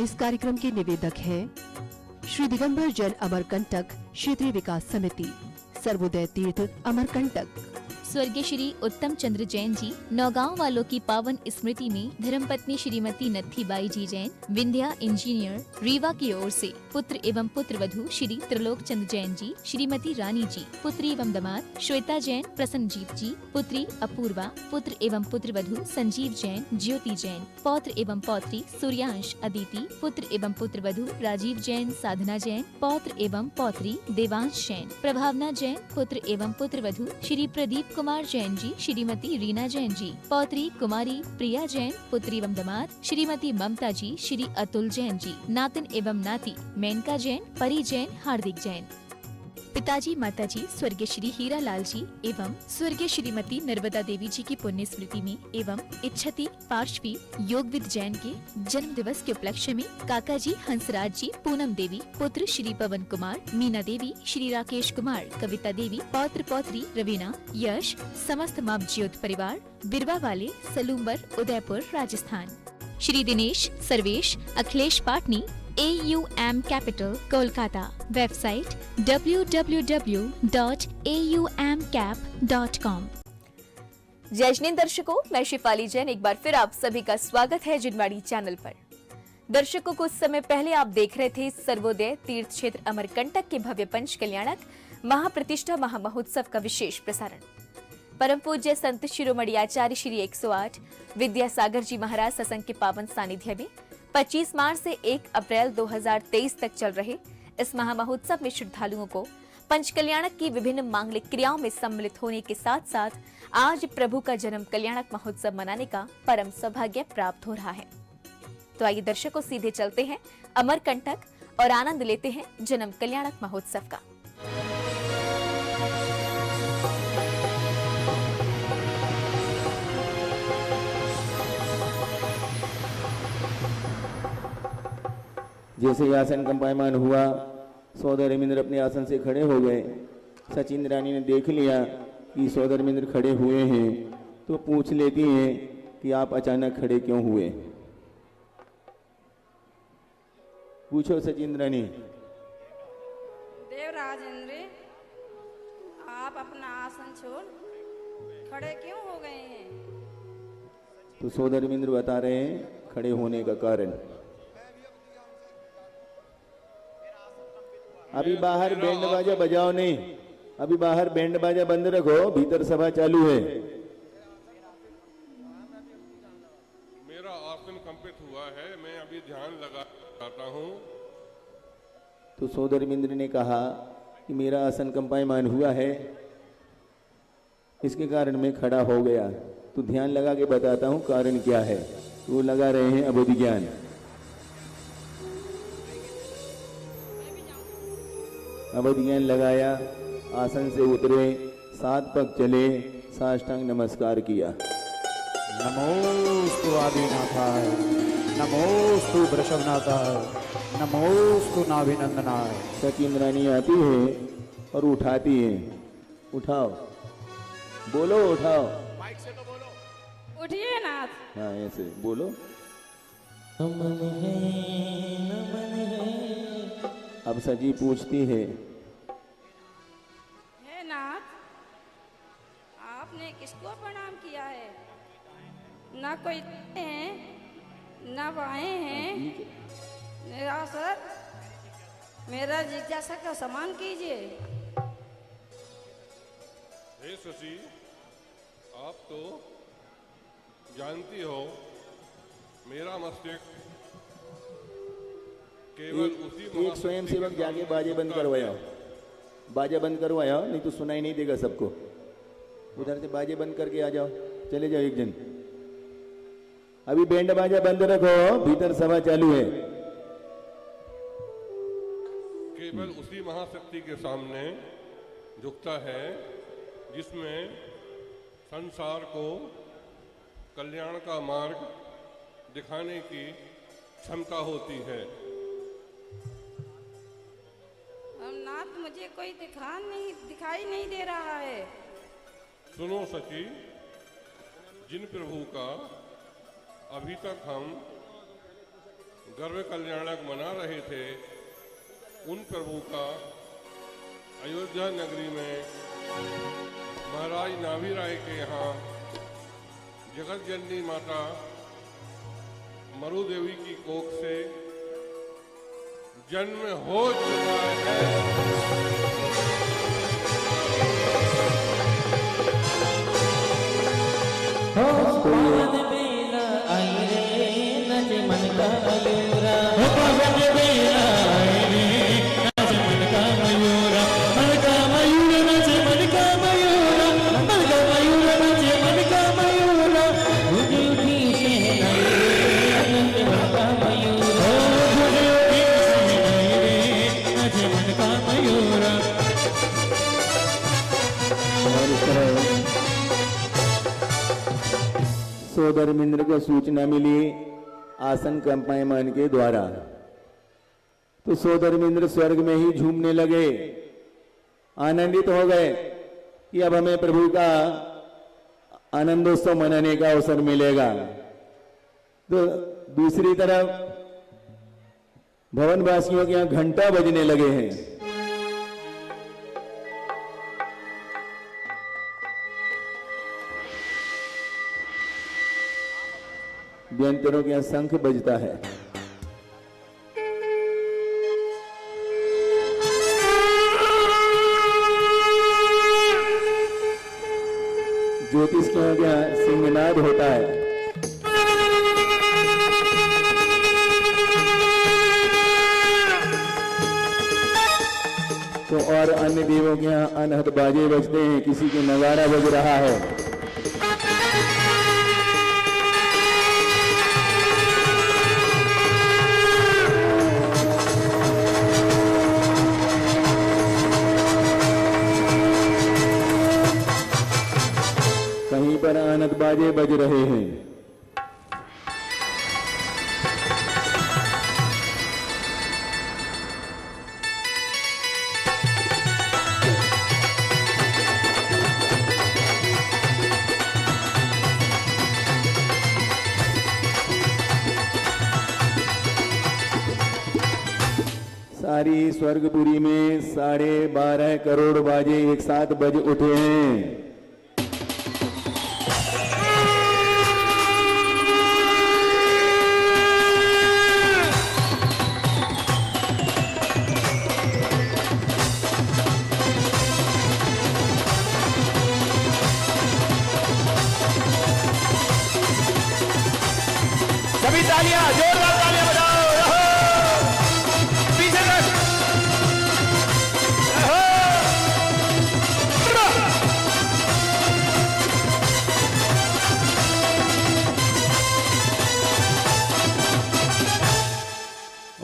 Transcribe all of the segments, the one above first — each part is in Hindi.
इस कार्यक्रम के निवेदक हैं श्री दिगंबर जैन अमरकंटक क्षेत्रीय विकास समिति, सर्वोदय तीर्थ अमरकंटक। स्वर्गीय श्री उत्तम चंद्र जैन जी नौगांव वालों की पावन स्मृति में धर्मपत्नी श्रीमती नत्थीबाई जी जैन विंध्या इंजीनियर रीवा की ओर से पुत्र एवं पुत्र वधू श्री त्रिलोक चंद्र जैन जी, श्रीमती रानी जी, पुत्री एवं दामाद श्वेता जैन, प्रसन्नजीत जी, पुत्री अपूर्वा, पुत्र एवं पुत्र वधू संजीव जैन, ज्योति जैन, पौत्र एवं पौत्री सूर्यांश अदिति, पुत्र एवं पुत्र वधू राजीव जैन, साधना जैन, पौत्र एवं पौत्री देवांश जैन, प्रभावना जैन, पुत्र एवं पुत्र वधू श्री प्रदीप कुमार जैन जी, श्रीमती रीना जैन जी, पौत्री कुमारी प्रिया जैन, पुत्री एवं दामाद श्रीमती ममता जी, श्री अतुल जैन जी, नातिन एवं नाती मेनका जैन, परी जैन, हार्दिक जैन। पिताजी माताजी स्वर्गीय श्री हीरा लाल जी एवं स्वर्गीय श्रीमती नर्मदा देवी जी की पुण्य स्मृति में एवं इच्छति पार्श्वी योगविद जैन के जन्म दिवस के उपलक्ष्य में काका जी हंसराज जी, पूनम देवी, पुत्र श्री पवन कुमार, मीना देवी, श्री राकेश कुमार, कविता देवी, पौत्र पौत्री रवीना, यश, समस्त माप ज्योत परिवार, बिरवा वाले, Salumbar, Udaipur, Rajasthan. Shri Dinesh, Sarvesh, Akhilesh Patni, AUM Capital, Kolkata. Website www.aumcap.com। जय जिनेंद्र दर्शकों, मैं शिफाली जैन एक बार फिर आप सभी का स्वागत है जिनवाड़ी चैनल पर। दर्शकों, कुछ समय पहले आप देख रहे थे सर्वोदय तीर्थ क्षेत्र अमरकंटक के भव्य पंच कल्याणक महाप्रतिष्ठा महामहोत्सव का विशेष प्रसारण। परम पूज्य संत शिरोमणि आचार्य श्री 108 विद्यासागर जी महाराज सत्संग के पावन सानिध्य में 25 मार्च से 1 अप्रैल 2023 तक चल रहे इस महामहोत्सव में श्रद्धालुओं को पंचकल्याणक की विभिन्न मांगलिक क्रियाओं में सम्मिलित होने के साथ साथ आज प्रभु का जन्म कल्याणक महोत्सव मनाने का परम सौभाग्य प्राप्त हो रहा है। तो आइए दर्शकों, सीधे चलते हैं अमरकंटक और आनंद लेते हैं जन्म कल्याणक महोत्सव का। जैसे ही आसन कंपायमान हुआ, सौदर मिंद्र अपने आसन से खड़े हो गए। सचिन रानी ने देख लिया कि सौदर मिंद्र खड़े हुए हैं, तो पूछ लेती हैं कि आप अचानक खड़े क्यों हुए। पूछो सचिन रानी। देवराज इंद्र, आप अपना आसन छोड़ खड़े क्यों हो गए हैं? तो सौदर मिंद्र बता रहे हैं खड़े होने का कारण। अभी बाहर बैंड बाजा बजाओ नहीं, अभी बाहर बैंड बाजा बंद रखो, भीतर सभा चालू है। मेरा आसन कंपित हुआ है, मैं अभी ध्यान लगाता हूँ। तो सौदर मिंद्र ने कहा कि मेरा आसन कंपायमान हुआ है, इसके कारण मैं खड़ा हो गया। तो ध्यान लगा के बताता हूँ कारण क्या है। वो लगा रहे हैं अबोध ज्ञान। अबोध ज्ञान लगाया, आसन से उतरे, 7 पग चले, साष्टांग नमस्कार किया। नमोस्तु आदिनाथाय, नमोस्तु वृषभनाथाय, नमोस्तु नाभिनंदनाय। सचिन रानी आती है और उठाती है। उठाओ, बोलो, उठाओ, माइक से तो बोलो। उठिए नाथ। हाँ, ऐसे बोलो। नमन है, नमन है। अब सजी पूछती है, हे नाथ, आपने किसको प्रणाम किया है? ना कोई हैं, ना बाएं हैं, निरासर मेरा जिज्ञासा का सम्मान कीजिए। हे शशि, आप तो जानती हो मेरा मस्तिष्क केवल उसी एक स्वयं सेवक जाके बाजे बंद करवाया, बाजा बंद करवाया, नहीं तो सुनाई नहीं देगा सबको। उधर से बाजे बंद करके आ जाओ, चले जाओ एक जन। अभी बैंड बाजा बंद रखो, भीतर सभा चालू है। केवल उसी महाशक्ति के सामने झुकता है जिसमें संसार को कल्याण का मार्ग दिखाने की क्षमता होती है। नाथ, मुझे कोई दिखाई नहीं दे रहा है। सुनो सखी, जिन प्रभु का अभी तक हम गर्व कल्याणक मना रहे थे, उन प्रभु का अयोध्या नगरी में महाराज नाभी राय के यहाँ जगत जननी माता मरु देवी की कोख से जन्म हो चुका है। धर्मेंद्र को सूचना मिली आसन कंपायमान के द्वारा, तो सोधर्मेंद्र स्वर्ग में ही झूमने लगे, आनंदित हो गए कि अब हमें प्रभु का आनंदोत्सव मनाने का अवसर मिलेगा। तो दूसरी तरफ भवनवासियों के यहां घंटा बजने लगे हैं। व्यंतरों के यहां शंख बजता है। ज्योतिष के यहां सिंहनाद होता है। तो और अन्य देवों के यहां अनहद बाजे बजते हैं, किसी के नगाड़ा बज रहा है। कहीं पर आनंद बाजे बज रहे हैं। सारी स्वर्गपुरी में 12.5 करोड़ बाजे एक साथ बज उठे हैं। सभी तालियां, जोरदार तालियां बजाओ। पीछे तक।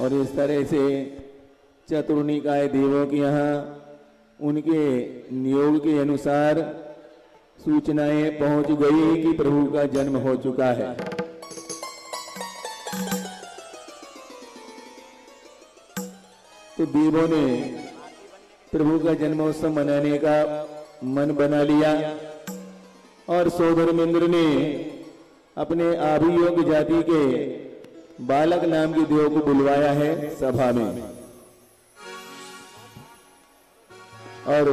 और इस तरह से चतुर्निकाय देवों के यहाँ उनके नियोग के अनुसार सूचनाएं पहुंच गई कि प्रभु का जन्म हो चुका है। तो देवों ने प्रभु का जन्मोत्सव मनाने का मन बना लिया और सोधर्मेंद्र ने अपने आभियोग जाति के बालक नाम के देव को बुलवाया है सभा में, और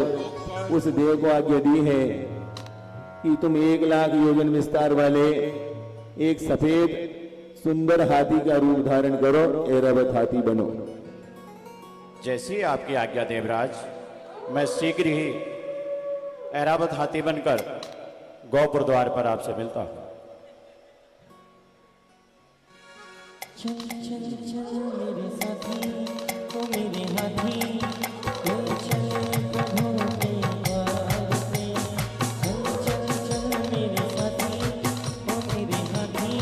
उस देव को आज्ञा दी है कि तुम 1 लाख योजन विस्तार वाले एक सफेद सुंदर हाथी का रूप धारण करो, ऐरावत हाथी बनो। जैसी आपकी आज्ञा देवराज, मैं शीघ्र ही ऐरावत हाथी बनकर गौपुर द्वार पर आपसे मिलता हूं। चल चल चल मेरे साथी, ओ मेरे हाथी, चल चल प्रभु के द्वार पे। चल चल चल मेरे साथी, ओ मेरे हाथी,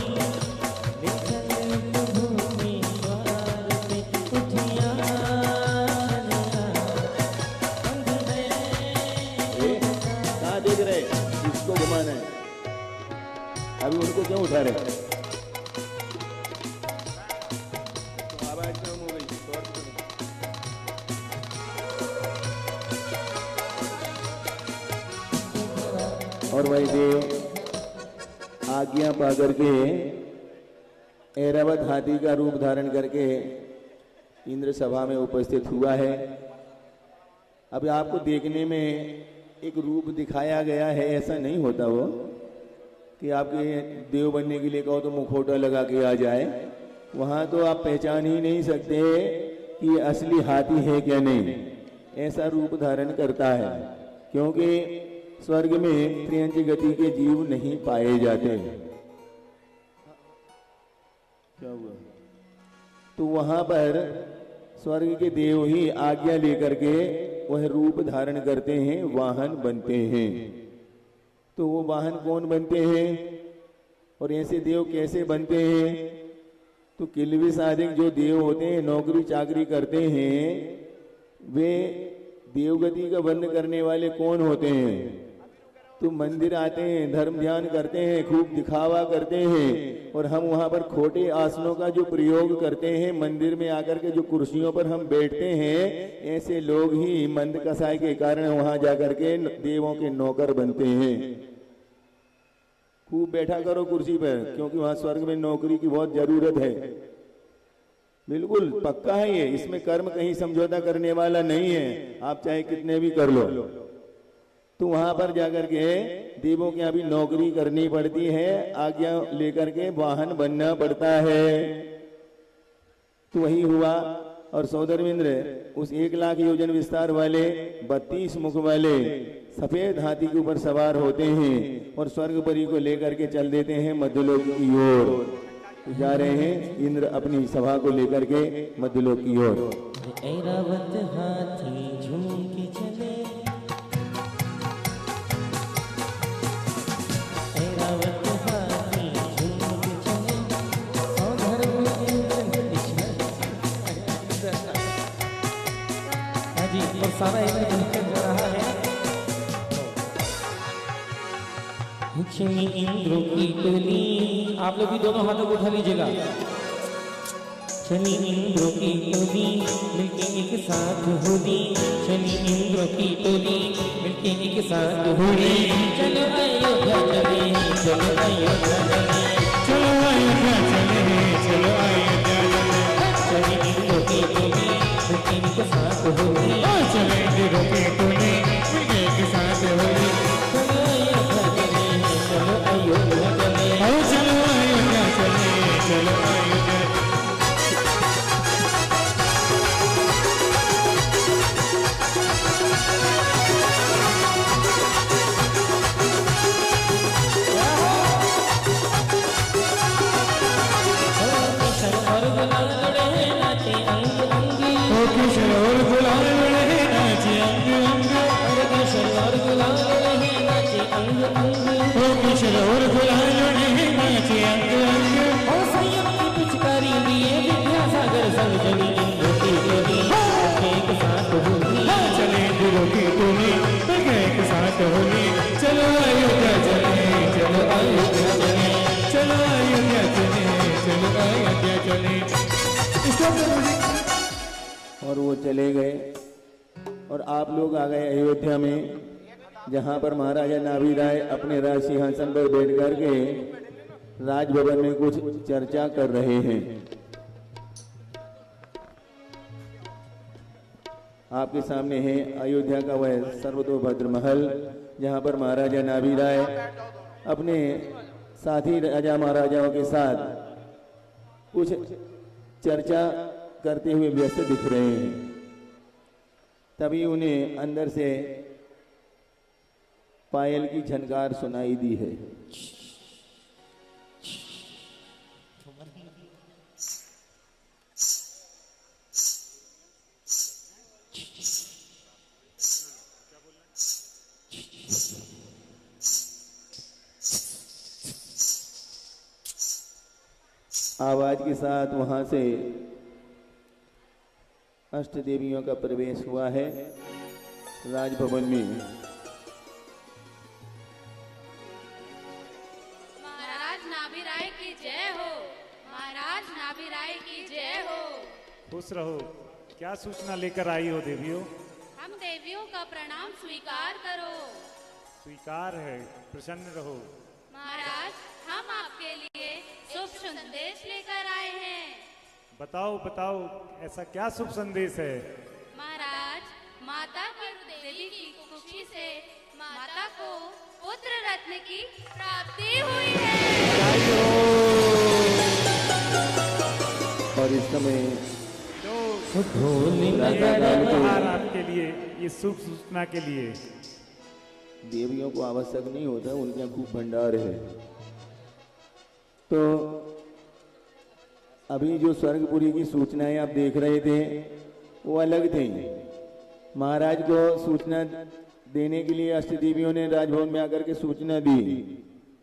चल प्रभु के द्वार पे। उठिया कहाँ देख रहे? इसको घुमाना है। अभी उनको क्यों उठा रहे? और वही देव आज्ञा पा करके ऐरावत हाथी का रूप धारण करके इंद्र सभा में उपस्थित हुआ है। अभी आपको देखने में एक रूप दिखाया गया है, ऐसा नहीं होता वो कि आपके देव बनने के लिए कहो तो मुखौटा लगा के आ जाए। वहां तो आप पहचान ही नहीं सकते कि असली हाथी है क्या नहीं, ऐसा रूप धारण करता है, क्योंकि स्वर्ग में त्रियंच गति के जीव नहीं पाए जाते। क्या हुआ? तो वहां पर स्वर्ग के देव ही आज्ञा लेकर के वह रूप धारण करते हैं, वाहन बनते हैं। तो वो वाहन कौन बनते हैं और ऐसे देव कैसे बनते हैं? तो किल्विष आदि जो देव होते हैं, नौकरी चाकरी करते हैं, वे देवगति का बंद करने वाले कौन होते हैं? तो मंदिर आते हैं, धर्म ध्यान करते हैं, खूब दिखावा करते हैं, और हम वहां पर खोटे आसनों का जो प्रयोग करते हैं, मंदिर में आकर के जो कुर्सियों पर हम बैठते हैं, ऐसे लोग ही मंद कसाई के कारण वहां जाकर के देवों के नौकर बनते हैं। खूब बैठा करो कुर्सी पर, क्योंकि वहां स्वर्ग में नौकरी की बहुत जरूरत है। बिल्कुल पक्का है ये, इसमें कर्म कहीं समझौता करने वाला नहीं है, आप चाहे कितने भी कर लो। तो वहां पर जाकर के देवों के यहाँ भी नौकरी करनी पड़ती है, आज्ञा लेकर के वाहन बनना पड़ता है। तो वही हुआ। और सौदरमिंद्र उस 1,00,000 योजन विस्तार वाले 32 मुख वाले सफेद हाथी के ऊपर सवार होते हैं और स्वर्गपरी को लेकर के चल देते हैं मध्यलोक की ओर। तो जा रहे हैं इंद्र अपनी सभा को लेकर के मध्यलोक की ओर। ऐरावत हाथी झूम के चले, ऐरावत हाथी झूम के चले, सौधर्म इंद्र कृष्ण। हाँ जी, और सारा इंद्र बनकर जा रहा है। छनी इंद्रों की टोली, आप लोग भी दोनों हाथों को उठा लीजिएगा। शनि इंद्रों की टोली मिलके एक साथ होली, शनि इंद्रों की टोली मिलके एक साथ होली। चलो अयोध्या चले, चलो अयोध्या चले, चलो अयोध्या चले, चलो अयोध्या चले। शनि इंद्रों की टोली मिलके एक साथ होली, शनि इंद्रों की टोली मिलके एक साथ होली। चलो अयोध्या चले, चलो अयोध्या चले, चलो अयोध्या चले, चलो अयोध्या। और गुलाल लड़े नाचे अंग अंगी, ओ किशोर और गुलाल लड़े नाचे अंग अंग, और किशोर और गुलाल लड़े नाचे अंग अंग, ओ किशोर और गुलाल लड़े नाचे अंग अंग। ओ संयम की पिचकारी लिए विद्यासागर संग चली इंद्रों की टोली, एक साथ होली। चले इंद्रों की टोली एक साथ होली। चलो अयोध्या चले, चलो अयोध्या चले, चलो अयोध्या चले, चलो अयोध्या चले। और वो चले गए और आप लोग आ गए अयोध्या में, जहां पर महाराजा नाभि राय अपने राज सिंहासन पर बैठ करके राजभवन में कुछ चर्चा कर रहे हैं। आपके सामने है अयोध्या का वह सर्वतोभद्र महल, जहां पर महाराजा नाभि राय अपने साथी राजा महाराजाओं के साथ कुछ चर्चा करते हुए व्यस्त दिख रहे हैं। तभी उन्हें अंदर से पायल की झनकार सुनाई दी है। आवाज के साथ वहां से अष्ट देवियों का प्रवेश हुआ है राजभवन में। महाराज नाभि राय की जय हो, महाराज नाभि राय की जय हो। खुश रहो। क्या सूचना लेकर आई हो देवियों? हम देवियों का प्रणाम स्वीकार करो। स्वीकार है, प्रसन्न रहो। महाराज हम आपके लिए शुभ संदेश लेकर बताओ बताओ, ऐसा क्या शुभ संदेश है? महाराज, माता देवी की खुशी से माता को पुत्र रत्न की प्राप्ति हुई है। और इस समय आपके लिए, ये शुभ सूचना के लिए देवियों को आवश्यक नहीं होता, उनके यहाँ खूब भंडार है। तो अभी जो स्वर्गपुरी की सूचनाएं आप देख रहे थे वो अलग थी। महाराज को सूचना देने के लिए अष्टदेवियों ने राजभवन में आकर के सूचना दी,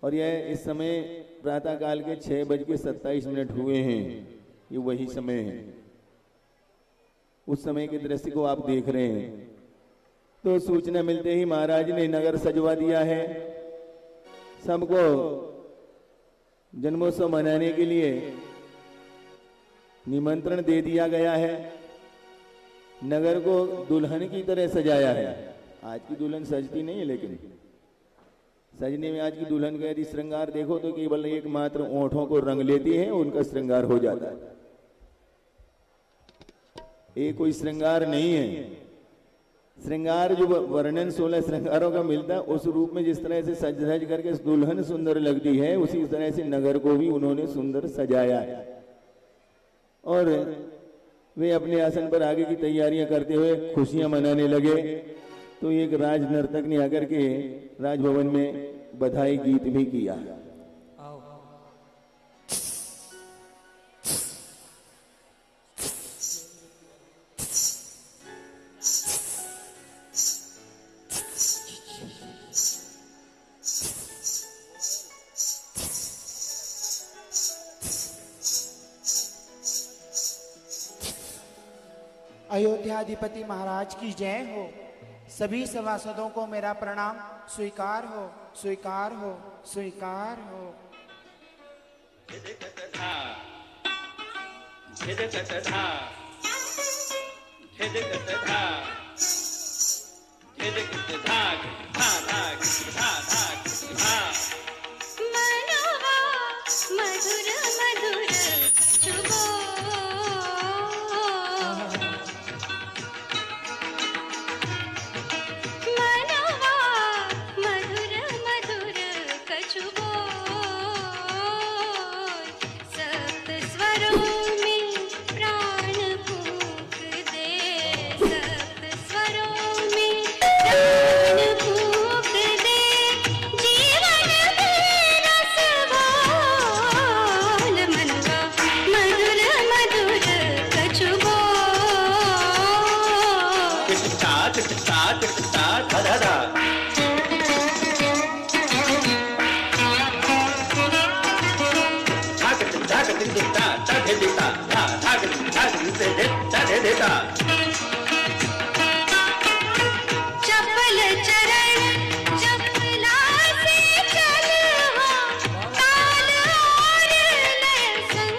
और यह इस समय प्रातः काल के 6:27 हुए हैं। ये वही समय है, उस समय के दृश्य को आप देख रहे हैं। तो सूचना मिलते ही महाराज ने नगर सजवा दिया है। सबको जन्मोत्सव मनाने के लिए निमंत्रण दे दिया गया है। नगर को दुल्हन की तरह सजाया है। आज की दुल्हन सजती नहीं है, लेकिन सजने में आज की दुल्हन का यदि श्रृंगार देखो तो केवल एकमात्र ओंठों को रंग लेती है, उनका श्रृंगार हो जाता है। ये कोई श्रृंगार नहीं है। श्रृंगार जो वर्णन 16 श्रृंगारों का मिलता है, उस रूप में जिस तरह से सज धज करके दुल्हन सुंदर लगती है, उसी तरह से नगर को भी उन्होंने सुंदर सजाया है। और वे अपने आसन पर आगे की तैयारियां करते हुए खुशियां मनाने लगे। तो एक राज नर्तक ने आकर के राजभवन में बधाई गीत भी किया। अयोध्याधिपति महाराज की जय हो। सभी सभासदों को मेरा प्रणाम स्वीकार हो, स्वीकार हो, स्वीकार हो। मधुर मधुर शुभो चपल चरण चपला से चल ताल और लय संग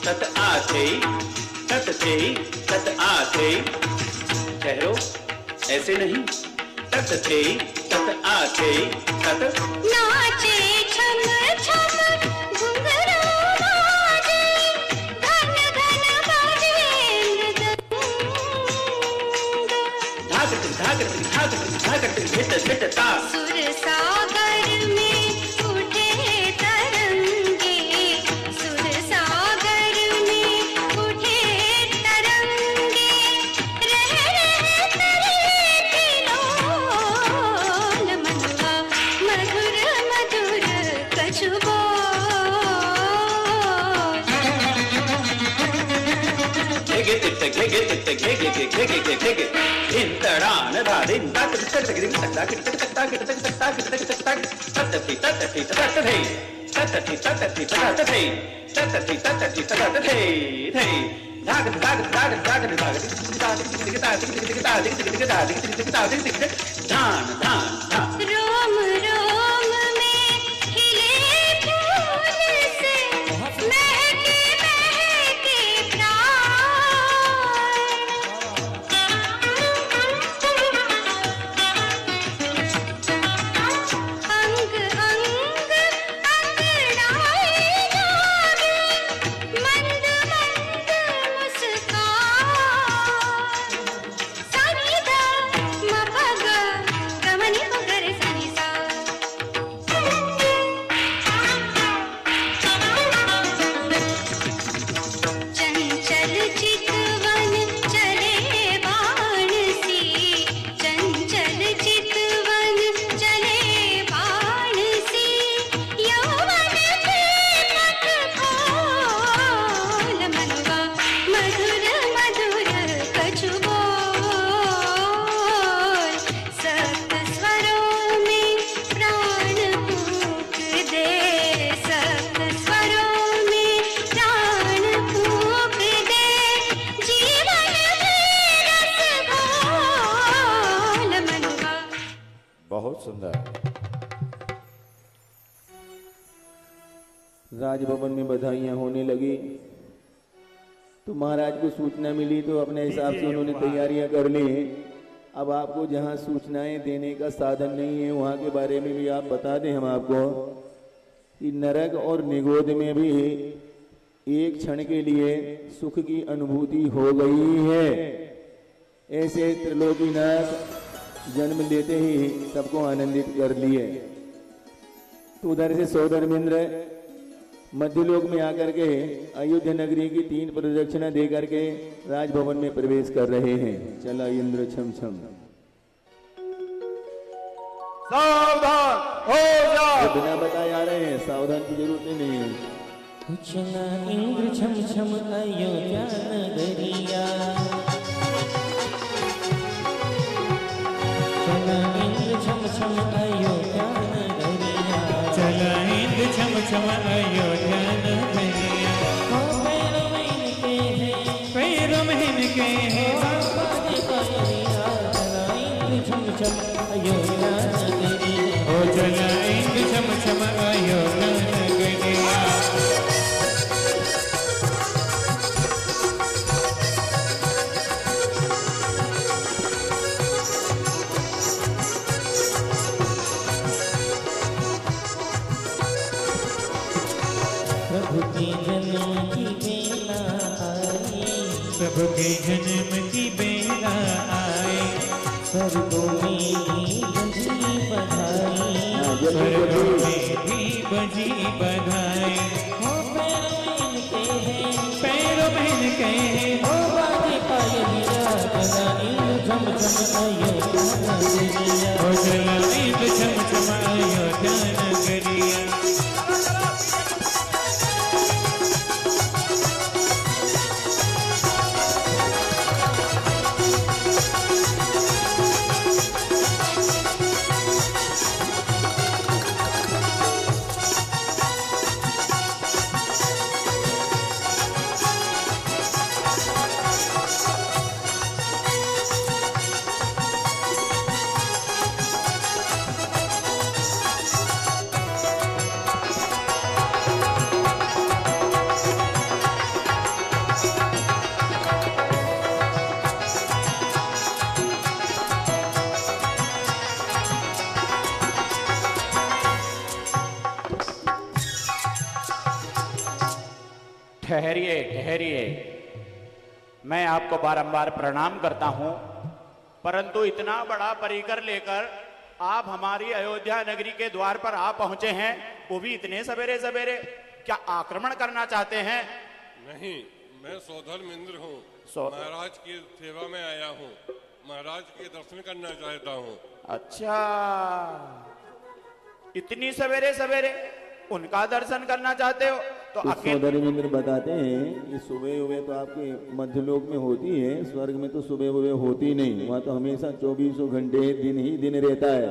तत आते तत आते ठहरो, ऐसे नहीं। तत थे तत आते तत नाचे छम छम घुंघरू बाजे धन धन बाजे मृदंग धाकट झिट सुर सागर में उठे तरंगे, सुर सागर में उठे तरंगे, रह रह तरे खिलोल मनवा मधुर मधुर कछु रोम रोम में खिले फूल से महके महके अंग अंग अंगड़ाए बहुत सुंदर। राजभवन में बधाइयाँ होने लगी तो महाराज को सूचना मिली तो अपने हिसाब से उन्होंने तैयारियां कर ली। अब आपको जहां सूचनाएं देने का साधन नहीं है वहां के बारे में भी आप बता दें हम आपको कि नरक और निगोद में भी एक क्षण के लिए सुख की अनुभूति हो गई है। ऐसे त्रिलोकीनाथ जन्म लेते ही सबको आनंदित कर लिए। तो उधर से सौधर्मेंद्र मध्यलोक में आकर के अयोध्या नगरी की 3 प्रदक्षिणा दे करके राजभवन में प्रवेश कर रहे हैं। चला इंद्र छम छम। सावधान हो जाओ। बिना बताए आ रहे हैं, सावधान की जरूरत ही नहीं है। चला इंद्र छम छम अयोध्या नगरिया, चला इंद्र छम छम अयोध्या नगरिया, चला इंद्र छम छम अयोध्या नगरिया। पैरों में इनके हैं, पैरों में इनके हैं बाबा जी का नगरिया। चला इंद्र छम छम अयोध्या नगरिया, ओ चला इंद्र छम छम अयोध्या नगरिया। प्रभु के जन्म की बेला आई, प्रभु के जन्म की बेला आई, स्वर्गों में भी बजी बधाई, स्वर्गों में भी बजी बधाई। हो पैरों में इनके हैं, पैरों में इनके हैं, हो बाजे पायलिया। चला इंद्र झम झम अयोध्या नगरिया, हो चला इंद्र झम झम अयोध्या नगरिया। ठहरिए ठहरिए, मैं आपको बारंबार प्रणाम करता हूं, परंतु इतना बड़ा परिकर लेकर आप हमारी अयोध्या नगरी के द्वार पर आ पहुंचे हैं, वो भी इतने सवेरे सवेरे। क्या आक्रमण करना चाहते हैं? नहीं, मैं सौधर्मेंद्र हूँ, महाराज की सेवा में आया हूँ, महाराज के दर्शन करना चाहता हूँ। अच्छा, इतनी सवेरे सवेरे उनका दर्शन करना चाहते हो? तो सौधर्मेंद्र बताते हैं कि सुबह उबह तो आपके मध्यलोक में होती है, स्वर्ग में तो सुबह उबह होती नहीं, वहाँ तो हमेशा 24 घंटे दिन ही दिन रहता है।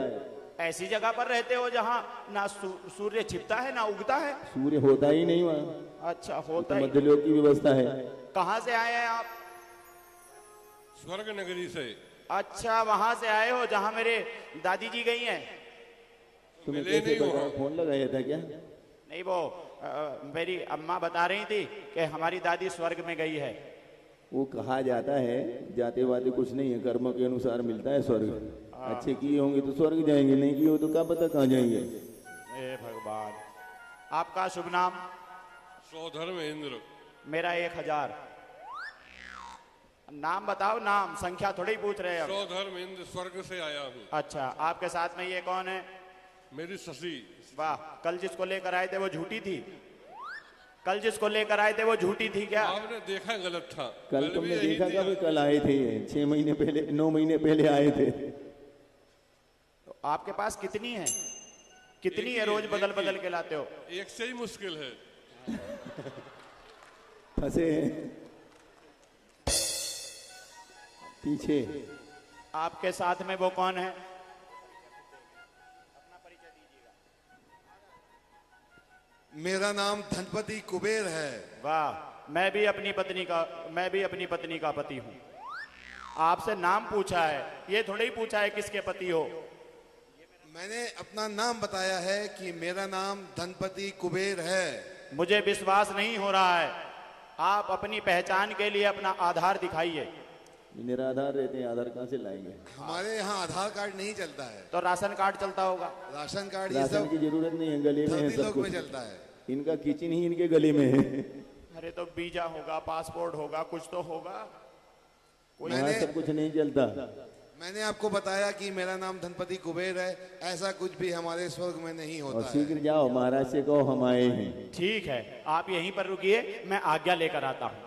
ऐसी जगह पर रहते हो जहाँ ना सूर्य छिपता है ना उगता है? सूर्य होता ही नहीं वहाँ। अच्छा, होता तो ही। मध्यलोक की व्यवस्था है। कहाँ से आए हैं आप? स्वर्ग नगरी से। अच्छा, वहां से आए हो जहाँ मेरे दादी जी गई हैं? तुम्हें कैसे पता? फोन लगाया था क्या? नहीं, वो मेरी अम्मा बता रही थी कि हमारी दादी स्वर्ग में गई है। वो कहा जाता है, जाते वाते कुछ नहीं है, कर्मों के अनुसार मिलता है स्वर्ग। अच्छे किए होंगे तो स्वर्ग जाएंगे, नहीं किए हो तो क्या पता कहाँ जाएंगे। हे भगवान। आपका शुभ नाम? सौधर्मेंद्र। मेरा 1000। नाम बताओ, नाम संख्या थोड़ी ही पूछ रहे हैं। सौधर्मेंद्र, स्वर्ग से आया हूँ। अच्छा, आपके साथ में ये कौन है? मेरी शशि। वाह, कल जिसको लेकर आए थे वो झूठी थी? कल जिसको लेकर आए थे वो झूठी थी क्या? आपने देखा गलत था। कल तुमने देखा कब? कल आए थे, 6 महीने पहले, 9 महीने पहले आए थे। तो आपके पास कितनी है? कितनी है? रोज बदल बदल के लाते हो? एक से ही मुश्किल है। फंसे पीछे। आपके साथ में वो कौन है? मेरा नाम धनपति कुबेर है। वाह, मैं भी अपनी पत्नी का पति हूँ। आपसे नाम पूछा है, ये थोड़ी पूछा है किसके पति हो। मैंने अपना नाम बताया है कि मेरा नाम धनपति कुबेर है। मुझे विश्वास नहीं हो रहा है। आप अपनी पहचान के लिए अपना आधार दिखाइए। मेरा आधार रहते हैं, आधार कहाँ से लाएंगे? हमारे यहाँ आधार कार्ड नहीं चलता है। तो राशन कार्ड चलता होगा। राशन कार्ड ये राशन सब की जरूरत नहीं है, गले में है सब लोग में कुछ। चलता है। इनका किचन ही इनके गले में है। अरे तो वीजा होगा, पासपोर्ट होगा, कुछ तो होगा। वहाँ सब कुछ नहीं चलता। मैंने आपको बताया कि मेरा नाम धनपति कुबेर है। ऐसा कुछ भी हमारे स्वर्ग में नहीं और होता है। शीघ्र जाओ, महाराज से कहो हम आए हैं। ठीक है, आप यहीं पर रुकिए, मैं आज्ञा लेकर आता हूं।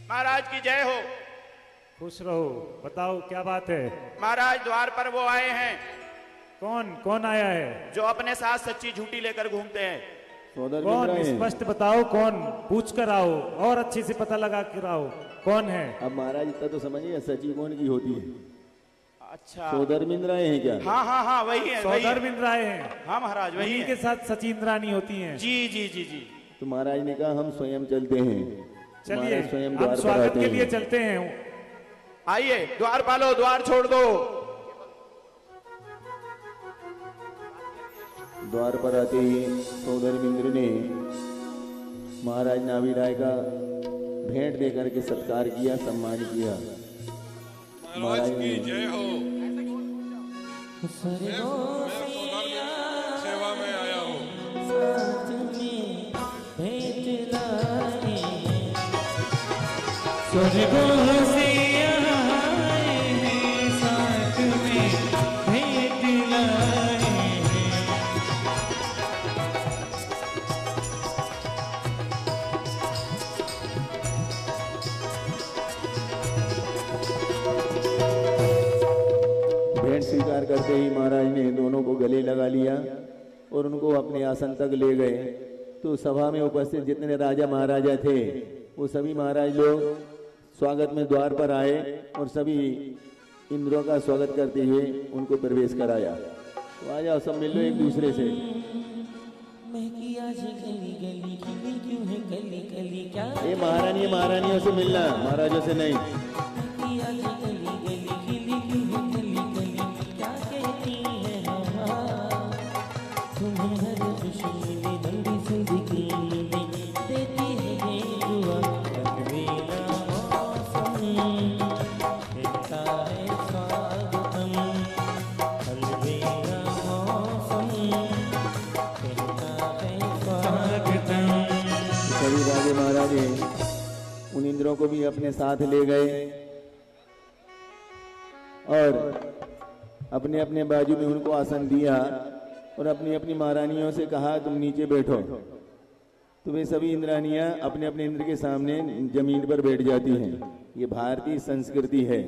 महाराज की जय हो। खुश रहो। बताओ क्या बात है? महाराज द्वार पर वो आए हैं। कौन कौन आया है? जो अपने साथ सच्ची झूठी लेकर घूमते हैं। कौन? स्पष्ट बताओ कौन। पूछ कर आओ और अच्छे से पता लगा कर आओ कौन है। अब महाराज इतना तो समझिए, सची कौन की होती है? अच्छा, सौधर्मिंद्र आए हैं क्या? हाँ हाँ हाँ, वही है। सौधर्मिंद्र आए हैं। हाँ महाराज, वही के साथ सचिंद्रानी होती हैं। जी जी जी जी। तो महाराज ने कहा हम स्वयं चलते हैं। चलिए, स्वयं हम द्वार पर स्वागत आते के हैं। लिए चलते हैं। आइए, द्वार पालो, द्वार छोड़ दो। द्वार पर आते ही सौधर्मिंद्र ने महाराज नावी राय का भेंट देकर के सत्कार किया, सम्मान किया। महाराज की जय हो। मैं सेवा में आया हूँ। स्वर्गों से आए हैं, साथ में भेंट लाए हैं। भेंट स्वीकार करते ही महाराज ने दोनों को गले लगा लिया और उनको अपने आसन तक ले गए। तो सभा में उपस्थित जितने राजा महाराजा थे वो सभी महाराज लोग स्वागत में द्वार पर आए और सभी इंद्रों का स्वागत करते हुए उनको प्रवेश कराया। तो आ जाओ, सब मिल लो एक दूसरे से। ये महारानी महारानियों से मिलना, महाराजों से नहीं। सभी राजे महाराजे उन इंद्रों को भी अपने साथ ले गए और अपने अपने बाजू में उनको आसन दिया और अपनी अपनी महारानियों से कहा तुम नीचे बैठो। तो वे सभी इंद्रानियां अपने अपने इंद्र के सामने जमीन पर बैठ जाती हैं। ये भारतीय संस्कृति है।